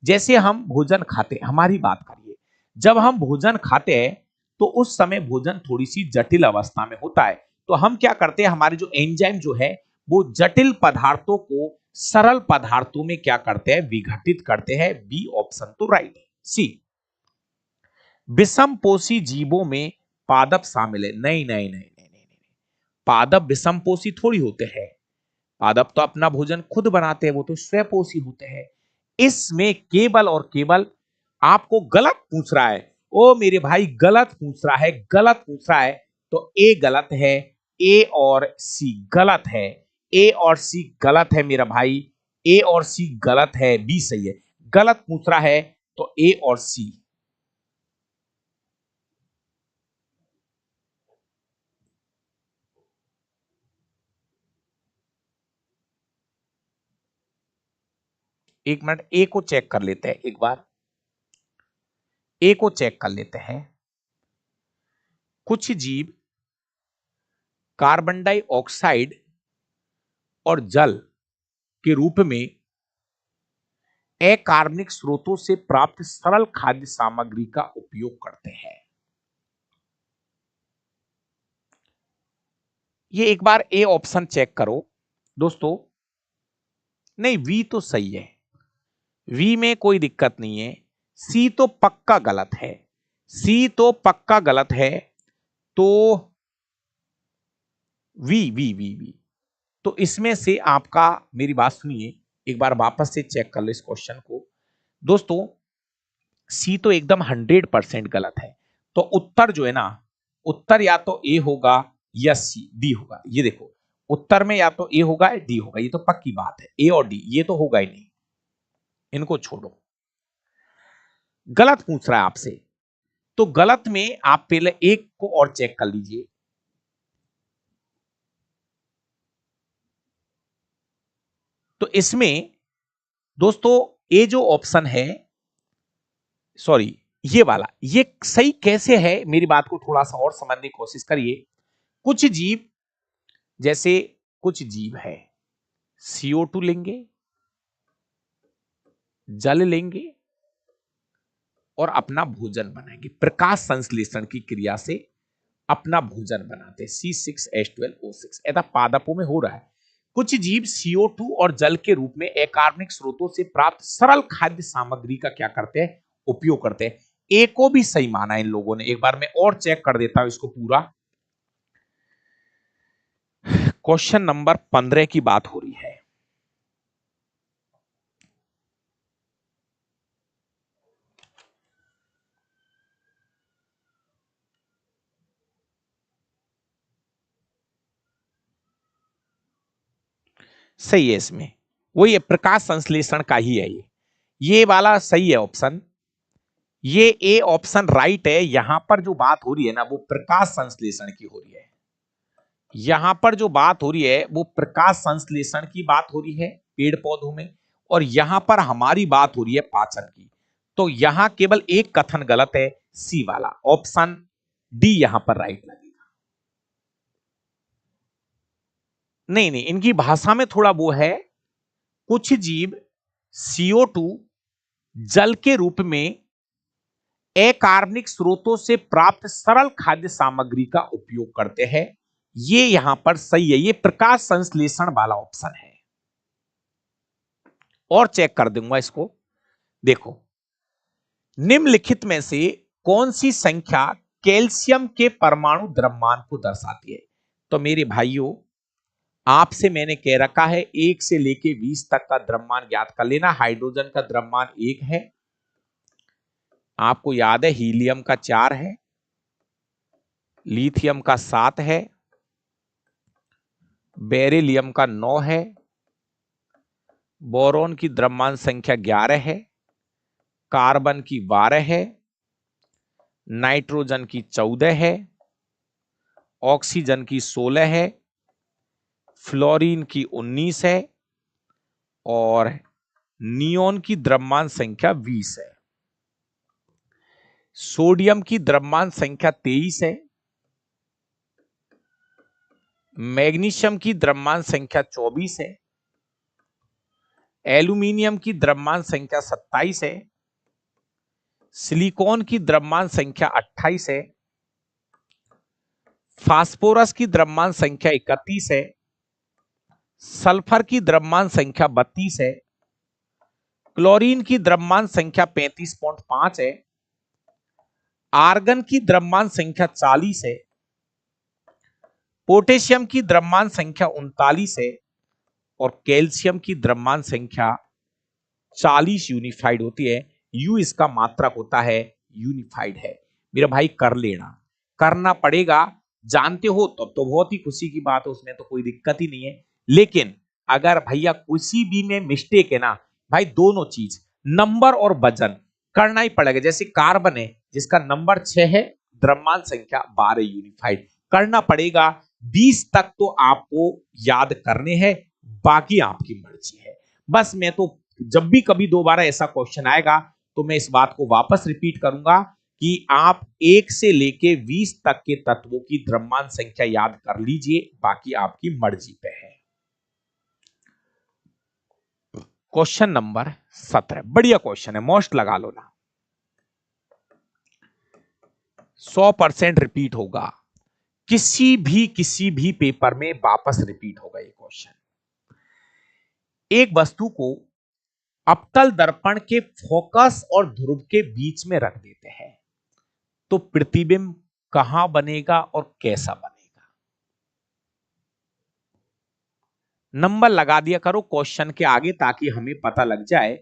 जैसे हम भोजन खाते, हमारी बात करिए, जब हम भोजन खाते हैं तो उस समय भोजन थोड़ी सी जटिल अवस्था में होता है, तो हम क्या करते हैं, हमारे जो एंजाइम जो है वो जटिल पदार्थों को सरल पदार्थों में क्या करते हैं, विघटित करते हैं। बी ऑप्शन तो राइट है। सी, विषमपोषी जीवों में पादप शामिल है। नहीं नहीं नहीं नहीं नहीं नहीं, पादप विषमपोषी थोड़ी होते हैं। पादप तो अपना भोजन खुद बनाते हैं, वो तो स्वपोषी होते हैं। इसमें केवल और केवल आपको गलत पूछ रहा है, ओ मेरे भाई गलत पूछ रहा है, गलत पूछ रहा है, तो ए गलत है, ए और सी गलत है, ए और सी गलत है मेरा भाई, ए और सी गलत है, बी सही है। गलत पूछ रहा है तो ए और सी। एक मिनट, ए को चेक कर लेते हैं एक बार, ए को चेक कर लेते हैं। कुछ जीव कार्बन डाइऑक्साइड और जल के रूप में अकार्बनिक स्रोतों से प्राप्त सरल खाद्य सामग्री का उपयोग करते हैं। ये एक बार ए ऑप्शन चेक करो दोस्तों। नहीं, वी तो सही है, वी में कोई दिक्कत नहीं है। सी तो पक्का गलत है, सी तो पक्का गलत है। तो वी वी वी वी तो इसमें से आपका, मेरी बात सुनिए एक बार वापस से चेक कर लो इस क्वेश्चन को दोस्तों। सी तो एकदम 100% गलत है। तो उत्तर जो है ना, उत्तर या तो ए होगा या सी, डी होगा। ये देखो, उत्तर में या तो ए होगा या डी होगा, ये तो पक्की बात है। ए और डी ये तो होगा ही नहीं, इनको छोड़ो। गलत पूछ रहा है आपसे, तो गलत में आप पहले एक को और चेक कर लीजिए। तो इसमें दोस्तों ये जो ऑप्शन है, सॉरी ये वाला, ये सही कैसे है, मेरी बात को थोड़ा सा और समझने की कोशिश करिए। कुछ जीव, जैसे कुछ जीव है CO2 लेंगे, जल लेंगे और अपना भोजन बनाएंगे, प्रकाश संश्लेषण की क्रिया से अपना भोजन बनाते हैं, C6H12O6 ऐसा पादपों में हो रहा है। कुछ जीव CO2 और जल के रूप में अकार्बनिक स्रोतों से प्राप्त सरल खाद्य सामग्री का क्या करते हैं, उपयोग करते हैं। ए को भी सही माना इन लोगों ने, एक बार मैं और चेक कर देता हूं इसको पूरा। क्वेश्चन नंबर 15 की बात हो रही है। सही है, इसमें वही है, प्रकाश संश्लेषण का ही है ये वाला सही है ऑप्शन, ये ए ऑप्शन राइट है। यहां पर जो बात हो रही है ना वो प्रकाश संश्लेषण की हो रही है, यहां पर जो बात हो रही है वो प्रकाश संश्लेषण की बात हो रही है पेड़ पौधों में, और यहां पर हमारी बात हो रही है पाचन की। तो यहां केवल एक कथन गलत है, सी वाला ऑप्शन डी यहां पर राइट लगेगा। नहीं नहीं, इनकी भाषा में थोड़ा वो है, कुछ जीव CO2 जल के रूप में अकार्बनिक स्रोतों से प्राप्त सरल खाद्य सामग्री का उपयोग करते हैं, ये यहां पर सही है, ये प्रकाश संश्लेषण वाला ऑप्शन है। और चेक कर दूंगा इसको, देखो निम्नलिखित में से कौन सी संख्या कैल्शियम के परमाणु द्रव्यमान को दर्शाती है। तो मेरे भाइयों, आपसे मैंने कह रखा है 1 से लेके 20 तक का द्रव्यमान ज्ञात कर लेना। हाइड्रोजन का द्रव्यमान 1 है, आपको याद है, हीलियम का 4 है, लिथियम का 7 है, बेरिलियम का 9 है, बोरॉन की द्रव्यमान संख्या 11 है, कार्बन की 12 है, नाइट्रोजन की 14 है, ऑक्सीजन की 16 है, फ्लोरीन की 19 है और नियोन की द्रव्यमान संख्या 20 है। सोडियम की द्रव्यमान संख्या 23 है, मैग्नीशियम की द्रव्यमान संख्या 24 है, एल्यूमिनियम की द्रव्यमान संख्या 27 है, सिलिकॉन की द्रव्यमान संख्या 28 है, फास्फोरस की द्रव्यमान संख्या 31 है, सल्फर की द्रव्यमान संख्या 32 है, क्लोरीन की द्रव्यमान संख्या 35.5 है, आर्गन की द्रव्यमान संख्या 40 है, पोटेशियम की द्रव्यमान संख्या 39 है और कैल्शियम की द्रव्यमान संख्या 40 यूनिफाइड होती है। यू इसका मात्रक होता है, यूनिफाइड है। मेरा भाई कर लेना, करना पड़ेगा, जानते हो तब तो बहुत ही खुशी की बात है, उसमें तो कोई दिक्कत ही नहीं है। लेकिन अगर भैया किसी भी में मिस्टेक है ना भाई, दोनों चीज नंबर और वजन करना ही पड़ेगा। जैसे कार्बन है जिसका नंबर 6 है, द्रव्यमान संख्या 12 यूनिफाइड, करना पड़ेगा। 20 तक तो आपको याद करने हैं, बाकी आपकी मर्जी है। बस मैं तो जब भी कभी दोबारा ऐसा क्वेश्चन आएगा तो मैं इस बात को वापस रिपीट करूंगा कि आप 1 से लेके 20 तक के तत्वों की द्रव्यमान संख्या याद कर लीजिए, बाकी आपकी मर्जी पे है। क्वेश्चन नंबर 17 बढ़िया क्वेश्चन है, मोस्ट लगा लो ना, 100% रिपीट होगा, किसी भी पेपर में वापस रिपीट होगा ये क्वेश्चन। एक वस्तु को अवतल दर्पण के फोकस और ध्रुव के बीच में रख देते हैं तो प्रतिबिंब कहां बनेगा और कैसा बनेगा। नंबर लगा दिया करो क्वेश्चन के आगे ताकि हमें पता लग जाए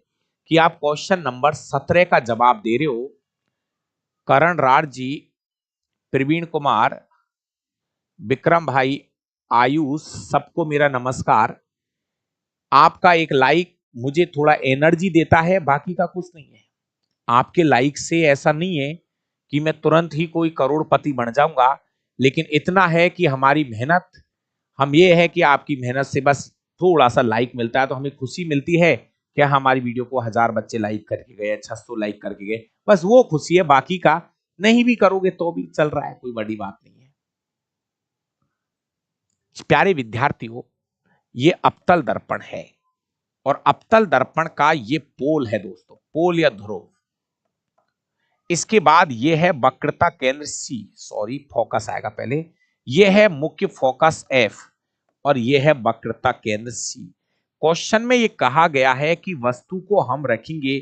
कि आप क्वेश्चन नंबर 17 का जवाब दे रहे हो। करण राज जी, प्रवीण कुमार, विक्रम भाई, आयुष, सबको मेरा नमस्कार। आपका एक लाइक मुझे थोड़ा एनर्जी देता है, बाकी का कुछ नहीं है। आपके लाइक से ऐसा नहीं है कि मैं तुरंत ही कोई करोड़पति बन जाऊंगा, लेकिन इतना है कि हमारी मेहनत, हम ये है कि आपकी मेहनत से बस थोड़ा सा लाइक मिलता है तो हमें खुशी मिलती है कि हमारी वीडियो को 1000 बच्चे लाइक करके गए, 600 लाइक करके गए, बस वो खुशी है। बाकी का नहीं भी करोगे तो भी चल रहा है, कोई बड़ी बात नहीं है। प्यारे विद्यार्थियों, ये अवतल दर्पण है और अवतल दर्पण का ये पोल है दोस्तों, पोल या ध्रुव। इसके बाद ये है वक्रता केंद्र सी, सॉरी फोकस आएगा पहले, ये है मुख्य फोकस एफ और ये है वक्रता केंद्र सी। क्वेश्चन में ये कहा गया है कि वस्तु को हम रखेंगे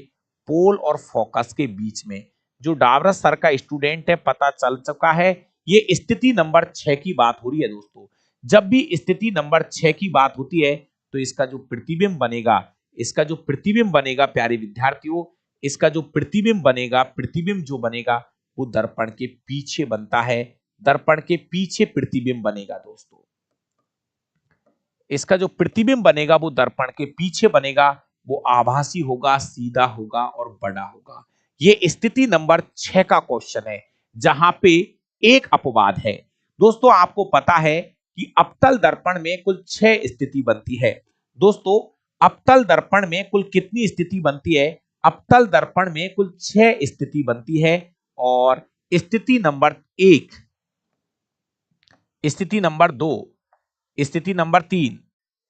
पोल और फोकस के बीच में। जो डावरा सर का स्टूडेंट है पता चल चुका है, ये स्थिति नंबर 6 की बात हो रही है दोस्तों। जब भी स्थिति नंबर 6 की बात होती है तो इसका जो प्रतिबिंब बनेगा, इसका जो प्रतिबिंब बनेगा प्यारे विद्यार्थियों, इसका जो प्रतिबिंब बनेगा, प्रतिबिंब जो बनेगा वो दर्पण के पीछे बनता है, दर्पण के पीछे प्रतिबिंब बनेगा दोस्तों। इसका जो प्रतिबिंब बनेगा वो दर्पण के पीछे बनेगा, वो आभासी होगा, सीधा होगा और बड़ा होगा। ये स्थिति नंबर 6 का क्वेश्चन है जहां पे एक अपवाद है। दोस्तों आपको पता है कि अवतल दर्पण में कुल 6 स्थिति बनती है। दोस्तों अवतल दर्पण में कुल कितनी स्थिति बनती है? अवतल दर्पण में कुल 6 स्थिति बनती है और स्थिति नंबर 1, स्थिति नंबर 2, स्थिति नंबर 3,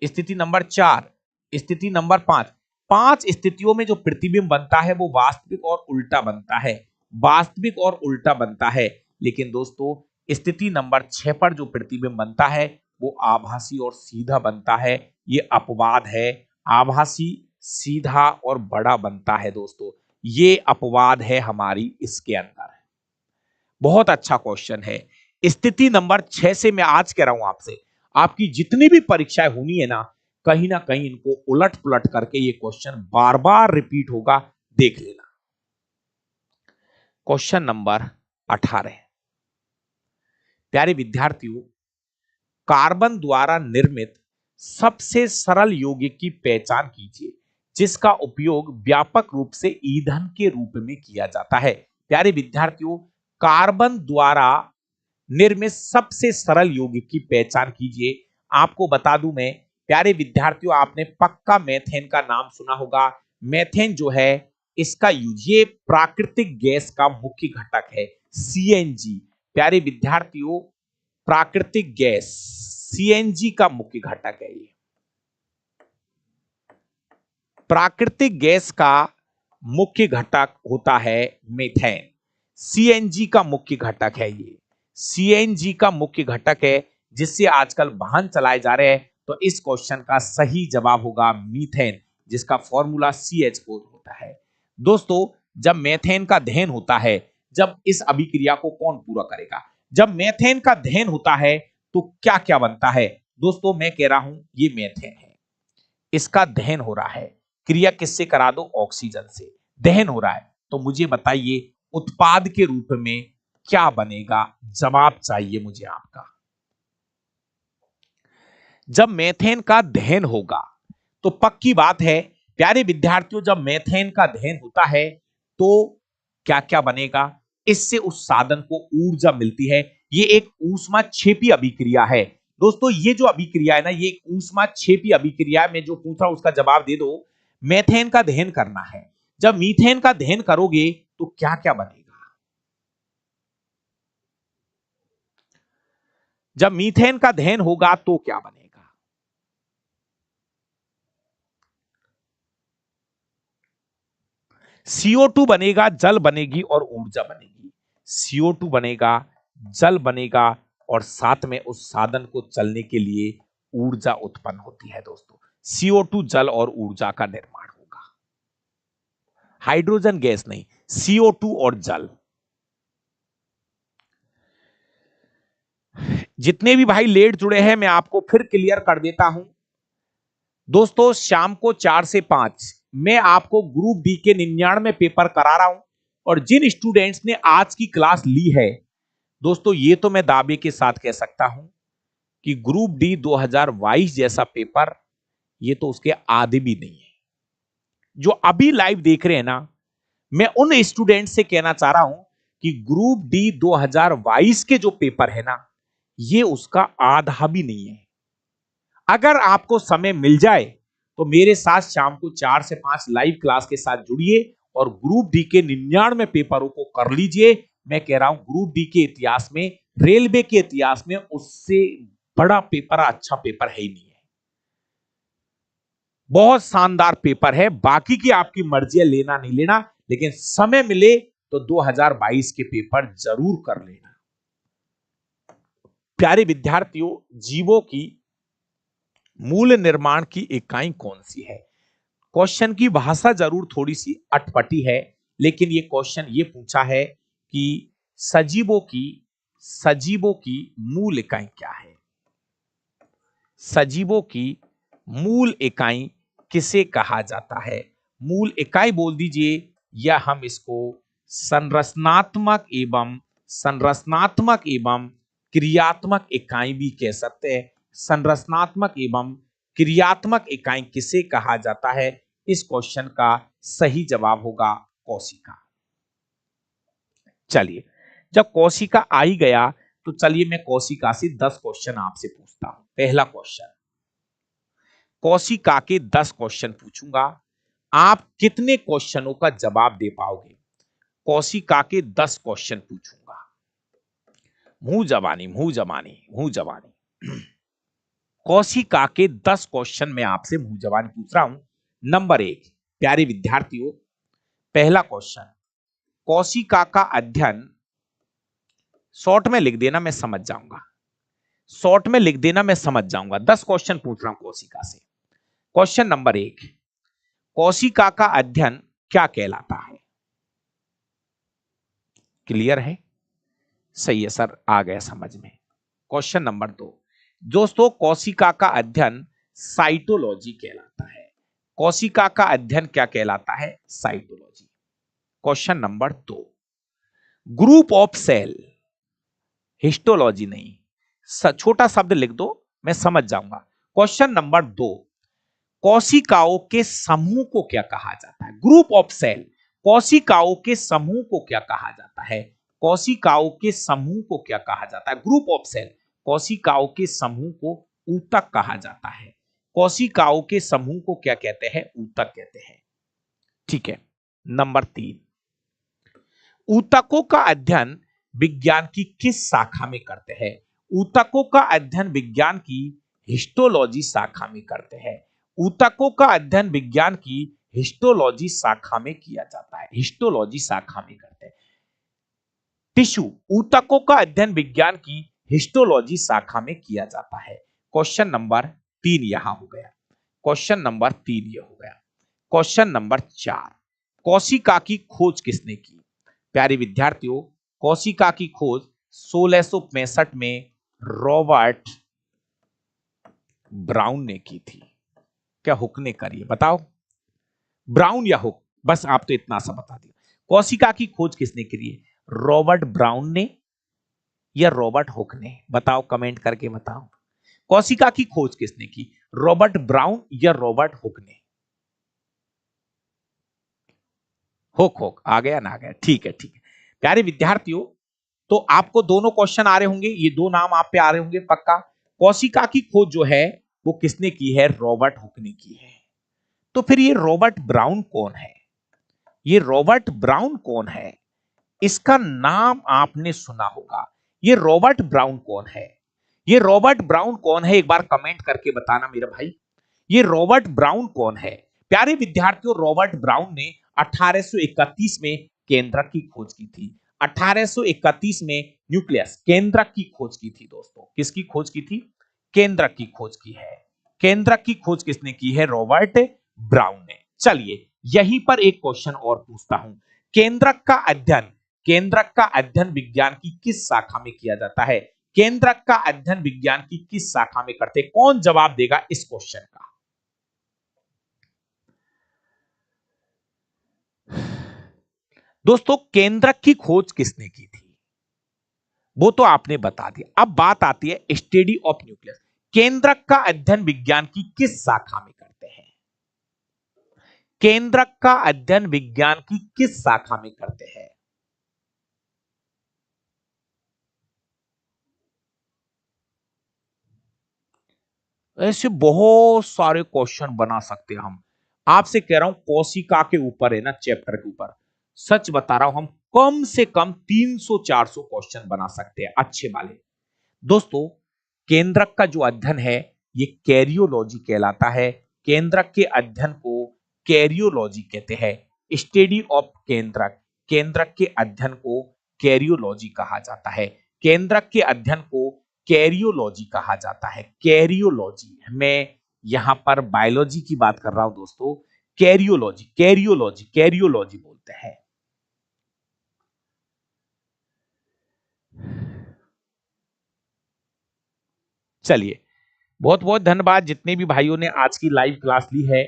स्थिति नंबर 4, स्थिति नंबर 5, 5 स्थितियों में जो प्रतिबिंब बनता है वो वास्तविक और उल्टा बनता है, वास्तविक और उल्टा बनता है। लेकिन दोस्तों स्थिति नंबर 6 पर जो प्रतिबिंब बनता है वो आभासी और सीधा बनता है। ये अपवाद है, आभासी, सीधा और बड़ा बनता है दोस्तों, ये अपवाद है हमारी इसके अंदर। बहुत अच्छा क्वेश्चन है। स्थिति नंबर 6 से मैं आज कह रहा हूं आपसे, आपकी जितनी भी परीक्षाएं होनी है ना कहीं इनको उलट पुलट करके ये क्वेश्चन बार बार रिपीट होगा, देख लेना। क्वेश्चन नंबर 18, प्यारे विद्यार्थियों, कार्बन द्वारा निर्मित सबसे सरल यौगिक की पहचान कीजिए जिसका उपयोग व्यापक रूप से ईंधन के रूप में किया जाता है। प्यारे विद्यार्थियों, कार्बन द्वारा निर्मित सबसे सरल यौगिक की पहचान कीजिए। आपको बता दूं मैं प्यारे विद्यार्थियों, आपने पक्का मेथेन का नाम सुना होगा। मेथेन जो है इसका यूज, ये प्राकृतिक गैस का मुख्य घटक है, सीएनजी। प्यारे विद्यार्थियों, प्राकृतिक गैस सीएनजी का मुख्य घटक है। ये प्राकृतिक गैस का मुख्य घटक होता है मीथेन, सीएनजी का मुख्य घटक है। ये सीएनजी का मुख्य घटक है जिससे आजकल वाहन चलाए जा रहे हैं। तो इस क्वेश्चन का सही जवाब होगा मीथेन, जिसका फॉर्मूला CH4 होता है। दोस्तों जब मेथेन का दहन होता है, जब इस अभिक्रिया को कौन पूरा करेगा, जब मेथेन का दहन होता है तो क्या क्या बनता है? दोस्तों मैं कह रहा हूं ये मेथेन है, इसका दहन हो रहा है, क्रिया किससे करा दो? ऑक्सीजन से दहन हो रहा है। तो मुझे बताइए उत्पाद के रूप में क्या बनेगा? जवाब चाहिए मुझे आपका। जब मेथेन का दहन होगा तो पक्की बात है प्यारे विद्यार्थियों, जब मेथेन का दहन होता है तो क्या क्या बनेगा? इससे उस साधन को ऊर्जा मिलती है। ये एक ऊष्माक्षेपी अभिक्रिया है। दोस्तों ये जो अभिक्रिया है ना, ये एक ऊष्माक्षेपी अभिक्रिया है। मैं जो पूछा उसका जवाब दे दो। मेथेन का दहन करना है, जब मीथेन का दहन करोगे तो क्या क्या बनेगा? जब मीथेन का दहन होगा तो क्या बनेगा? CO2 बनेगा, जल बनेगी और ऊर्जा बनेगी। CO2 बनेगा, जल बनेगा और साथ में उस साधन को चलने के लिए ऊर्जा उत्पन्न होती है। दोस्तों CO2 जल और ऊर्जा का निर्माण होगा, हाइड्रोजन गैस नहीं, CO2 और जल। जितने भी भाई लेट जुड़े हैं मैं आपको फिर क्लियर कर देता हूं। दोस्तों शाम को 4 से 5 मैं आपको ग्रुप डी के 99 पेपर करा रहा हूं और जिन स्टूडेंट्स ने आज की क्लास ली है दोस्तों, ये तो मैं दावे के साथ कह सकता हूं कि ग्रुप डी 2022 जैसा पेपर ये तो उसके आधे भी नहीं है। जो अभी लाइव देख रहे हैं ना, मैं उन स्टूडेंट से कहना चाह रहा हूं कि ग्रुप डी 2022 के जो पेपर है ना, ये उसका आधा भी नहीं है, अगर आपको समय मिल जाए तो मेरे साथ शाम को 4 से 5 लाइव क्लास के साथ जुड़िए और ग्रुप डी के 99 पेपरों को कर लीजिए। मैं कह रहा हूं ग्रुप डी के इतिहास में, रेलवे के इतिहास में उससे बड़ा पेपर, अच्छा पेपर है ही नहीं है। बहुत शानदार पेपर है। बाकी की आपकी मर्जी है लेना नहीं लेना, लेकिन समय मिले तो 2022 के पेपर जरूर कर लेना। प्यारे विद्यार्थियों, जीवों की मूल निर्माण की इकाई कौन सी है? क्वेश्चन की भाषा जरूर थोड़ी सी अटपटी है, लेकिन ये क्वेश्चन ये पूछा है कि सजीवों की मूल इकाई क्या है? सजीवों की मूल इकाई किसे कहा जाता है? मूल इकाई बोल दीजिए, या हम इसको संरचनात्मक एवं क्रियात्मक इकाई भी कह सकते हैं। संरचनात्मक एवं क्रियात्मक इकाई किसे कहा जाता है? इस क्वेश्चन का सही जवाब होगा कोशिका। चलिए, जब कोशिका आ ही गया तो चलिए मैं कोशिका से 10 क्वेश्चन आपसे पूछता हूं। पहला क्वेश्चन, कोशिका के 10 क्वेश्चन पूछूंगा, आप कितने क्वेश्चनों का जवाब दे पाओगे? कोशिका के 10 क्वेश्चन पूछूंगा। मुंह जबानी। कोशिका के 10 क्वेश्चन में आपसे मुंह जबानी पूछ रहा हूं। नंबर 1, प्यारे विद्यार्थियों, पहला क्वेश्चन, कोशिका का अध्ययन, शॉर्ट में लिख देना मैं समझ जाऊंगा, 10 क्वेश्चन पूछ रहा हूं कोशिका से। क्वेश्चन नंबर 1, कोशिका का अध्ययन क्या कहलाता है? क्लियर है? सही है सर, आ गया समझ में। क्वेश्चन नंबर 2, दोस्तों कोशिका का अध्ययन साइटोलॉजी कहलाता है। कोशिका का अध्ययन क्या कहलाता है? Cytology. Question number 2, group of cell, histology नहीं, छोटा शब्द लिख दो मैं समझ जाऊंगा। क्वेश्चन नंबर 2, कोशिकाओं के समूह को क्या कहा जाता है? ग्रुप ऑफ सेल, कोशिकाओं के समूह को क्या कहा जाता है? कोशिकाओं के समूह को क्या कहा जाता है? ग्रुप ऑफ सेल, कोशिकाओं के समूह को ऊतक कहा जाता है। कोशिकाओं के समूह को क्या कहते हैं? ऊतक कहते हैं। ठीक है। नंबर 3, ऊतकों का अध्ययन विज्ञान की किस शाखा में करते हैं? ऊतकों का अध्ययन विज्ञान की हिस्टोलॉजी शाखा में करते हैं। ऊतकों का अध्ययन विज्ञान की हिस्टोलॉजी शाखा में किया जाता है। हिस्टोलॉजी शाखा में करते हैं। टिश्यू, ऊतकों का अध्ययन विज्ञान की हिस्टोलॉजी शाखा में किया जाता है। क्वेश्चन नंबर 3 यहां हो गया। क्वेश्चन नंबर 3 ये हो गया। क्वेश्चन नंबर 4, कोशिका की खोज किसने की? प्यारे विद्यार्थियों, कोशिका की खोज 1665 में रॉबर्ट ब्राउन ने की थी। क्या हुक ने करी है? बताओ, ब्राउन या हुक? बस आप तो इतना सा बता दिया। कोशिका की खोज किसने की है? रॉबर्ट ब्राउन ने या रॉबर्ट हुक ने? बताओ, कमेंट करके बताओ। कोशिका की खोज किसने की? रॉबर्ट ब्राउन या रॉबर्ट हुक ने? हुक आ गया ना? आ गया। ठीक है, ठीक है। प्यारे विद्यार्थियों, तो आपको दोनों क्वेश्चन आ रहे होंगे, ये दो नाम आप पे आ रहे होंगे पक्का। कोशिका की खोज जो है वो किसने की है? रॉबर्ट हुक ने की है। तो फिर ये रॉबर्ट ब्राउन कौन है? ये रॉबर्ट ब्राउन कौन है? इसका नाम आपने सुना होगा। ये रॉबर्ट ब्राउन कौन है? ये रॉबर्ट ब्राउन कौन है? एक बार कमेंट करके बताना मेरा भाई, ये रॉबर्ट ब्राउन कौन है? प्यारे विद्यार्थियों, रॉबर्ट ब्राउन ने 1831 में केंद्रक की खोज की थी। 1831 में न्यूक्लियस, केंद्रक की खोज की थी। दोस्तों, किसकी खोज की थी? केंद्रक की खोज की है। केंद्रक की खोज किसने की है? रॉबर्ट ब्राउन ने। चलिए, यहीं पर एक क्वेश्चन और पूछता हूं। केंद्रक का अध्ययन, केंद्रक का अध्ययन विज्ञान की किस शाखा में किया जाता है? केंद्रक का अध्ययन विज्ञान की किस शाखा में करते? कौन जवाब देगा इस क्वेश्चन का? दोस्तों, केंद्रक की खोज किसने की थी वो तो आपने बता दिया। अब बात आती है स्टडी ऑफ न्यूक्लियस। केंद्रक का अध्ययन विज्ञान की किस शाखा में करते हैं? केंद्रक का अध्ययन विज्ञान की किस शाखा में करते हैं? ऐसे बहुत सारे क्वेश्चन बना सकते हैं हम। आपसे कह रहा हूं कोशिका के ऊपर है ना, चैप्टर के ऊपर, सच बता रहा हूं, हम कम से कम 300-400 क्वेश्चन बना सकते हैं अच्छे वाले। दोस्तों, केंद्रक का जो अध्ययन है ये कैरियोलॉजी कहलाता है। केंद्रक के अध्ययन को कैरियोलॉजी कहते हैं। स्टडी ऑफ केंद्रक, केंद्रक के अध्ययन को कैरियोलॉजी कहा जाता है। केंद्रक के अध्ययन को कैरियोलॉजी कहा जाता है। कैरियोलॉजी, मैं यहां पर बायोलॉजी की बात कर रहा हूं दोस्तों। कैरियोलॉजी, कैरियोलॉजी, कैरियोलॉजी बोलते हैं। चलिए, बहुत बहुत धन्यवाद जितने भी भाइयों ने आज की लाइव क्लास ली है।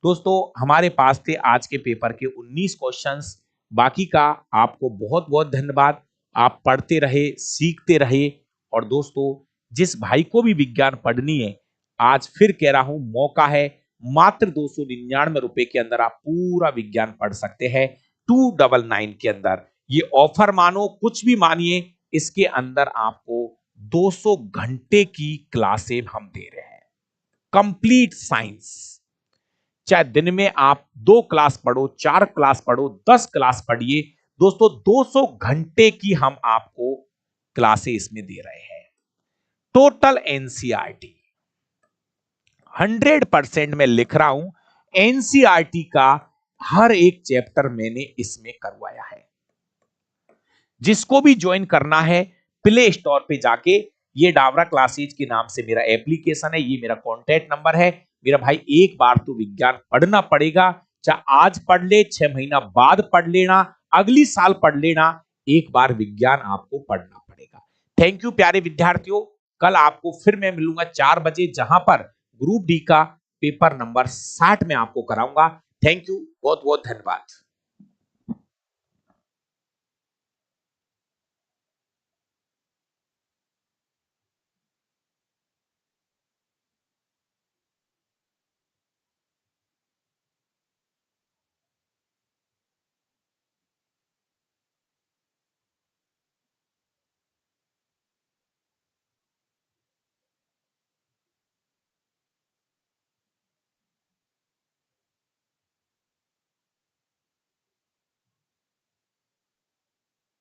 दोस्तों, हमारे पास थे आज के पेपर के 19 क्वेश्चंस। बाकी का आपको बहुत बहुत धन्यवाद। आप पढ़ते रहे, सीखते रहे। और दोस्तों, जिस भाई को भी विज्ञान पढ़नी है, आज फिर कह रहा हूं, मौका है। मात्र 299 रुपए के अंदर आप पूरा विज्ञान पढ़ सकते हैं, 299 के अंदर। ये ऑफर मानो कुछ भी मानिए, इसके अंदर आपको 200 घंटे की क्लासें हम दे रहे हैं, कंप्लीट साइंस। चाहे दिन में आप 2 क्लास पढ़ो, 4 क्लास पढ़ो, 10 क्लास पढ़िए, दोस्तों 200 घंटे की हम आपको क्लासें इसमें दे रहे हैं। टोटल एनसीईआरटी 100% में लिख रहा हूं, एनसीईआरटी का हर एक चैप्टर मैंने इसमें करवाया है। जिसको भी ज्वाइन करना है, प्ले स्टोर पे जाके, ये डावरा क्लासेज के नाम से मेरा एप्लीकेशन है, ये मेरा कॉन्टैक्ट नंबर है। मेरा भाई, एक बार तो विज्ञान पढ़ना पड़ेगा। चाहे आज पढ़ ले, 6 महीना बाद पढ़ लेना, अगली साल पढ़ लेना, एक बार विज्ञान आपको पढ़ना पड़ेगा। थैंक यू प्यारे विद्यार्थियों। कल आपको फिर मैं मिलूंगा 4 बजे, जहां पर ग्रुप डी का पेपर नंबर 60 में आपको कराऊंगा। थैंक यू, बहुत बहुत धन्यवाद।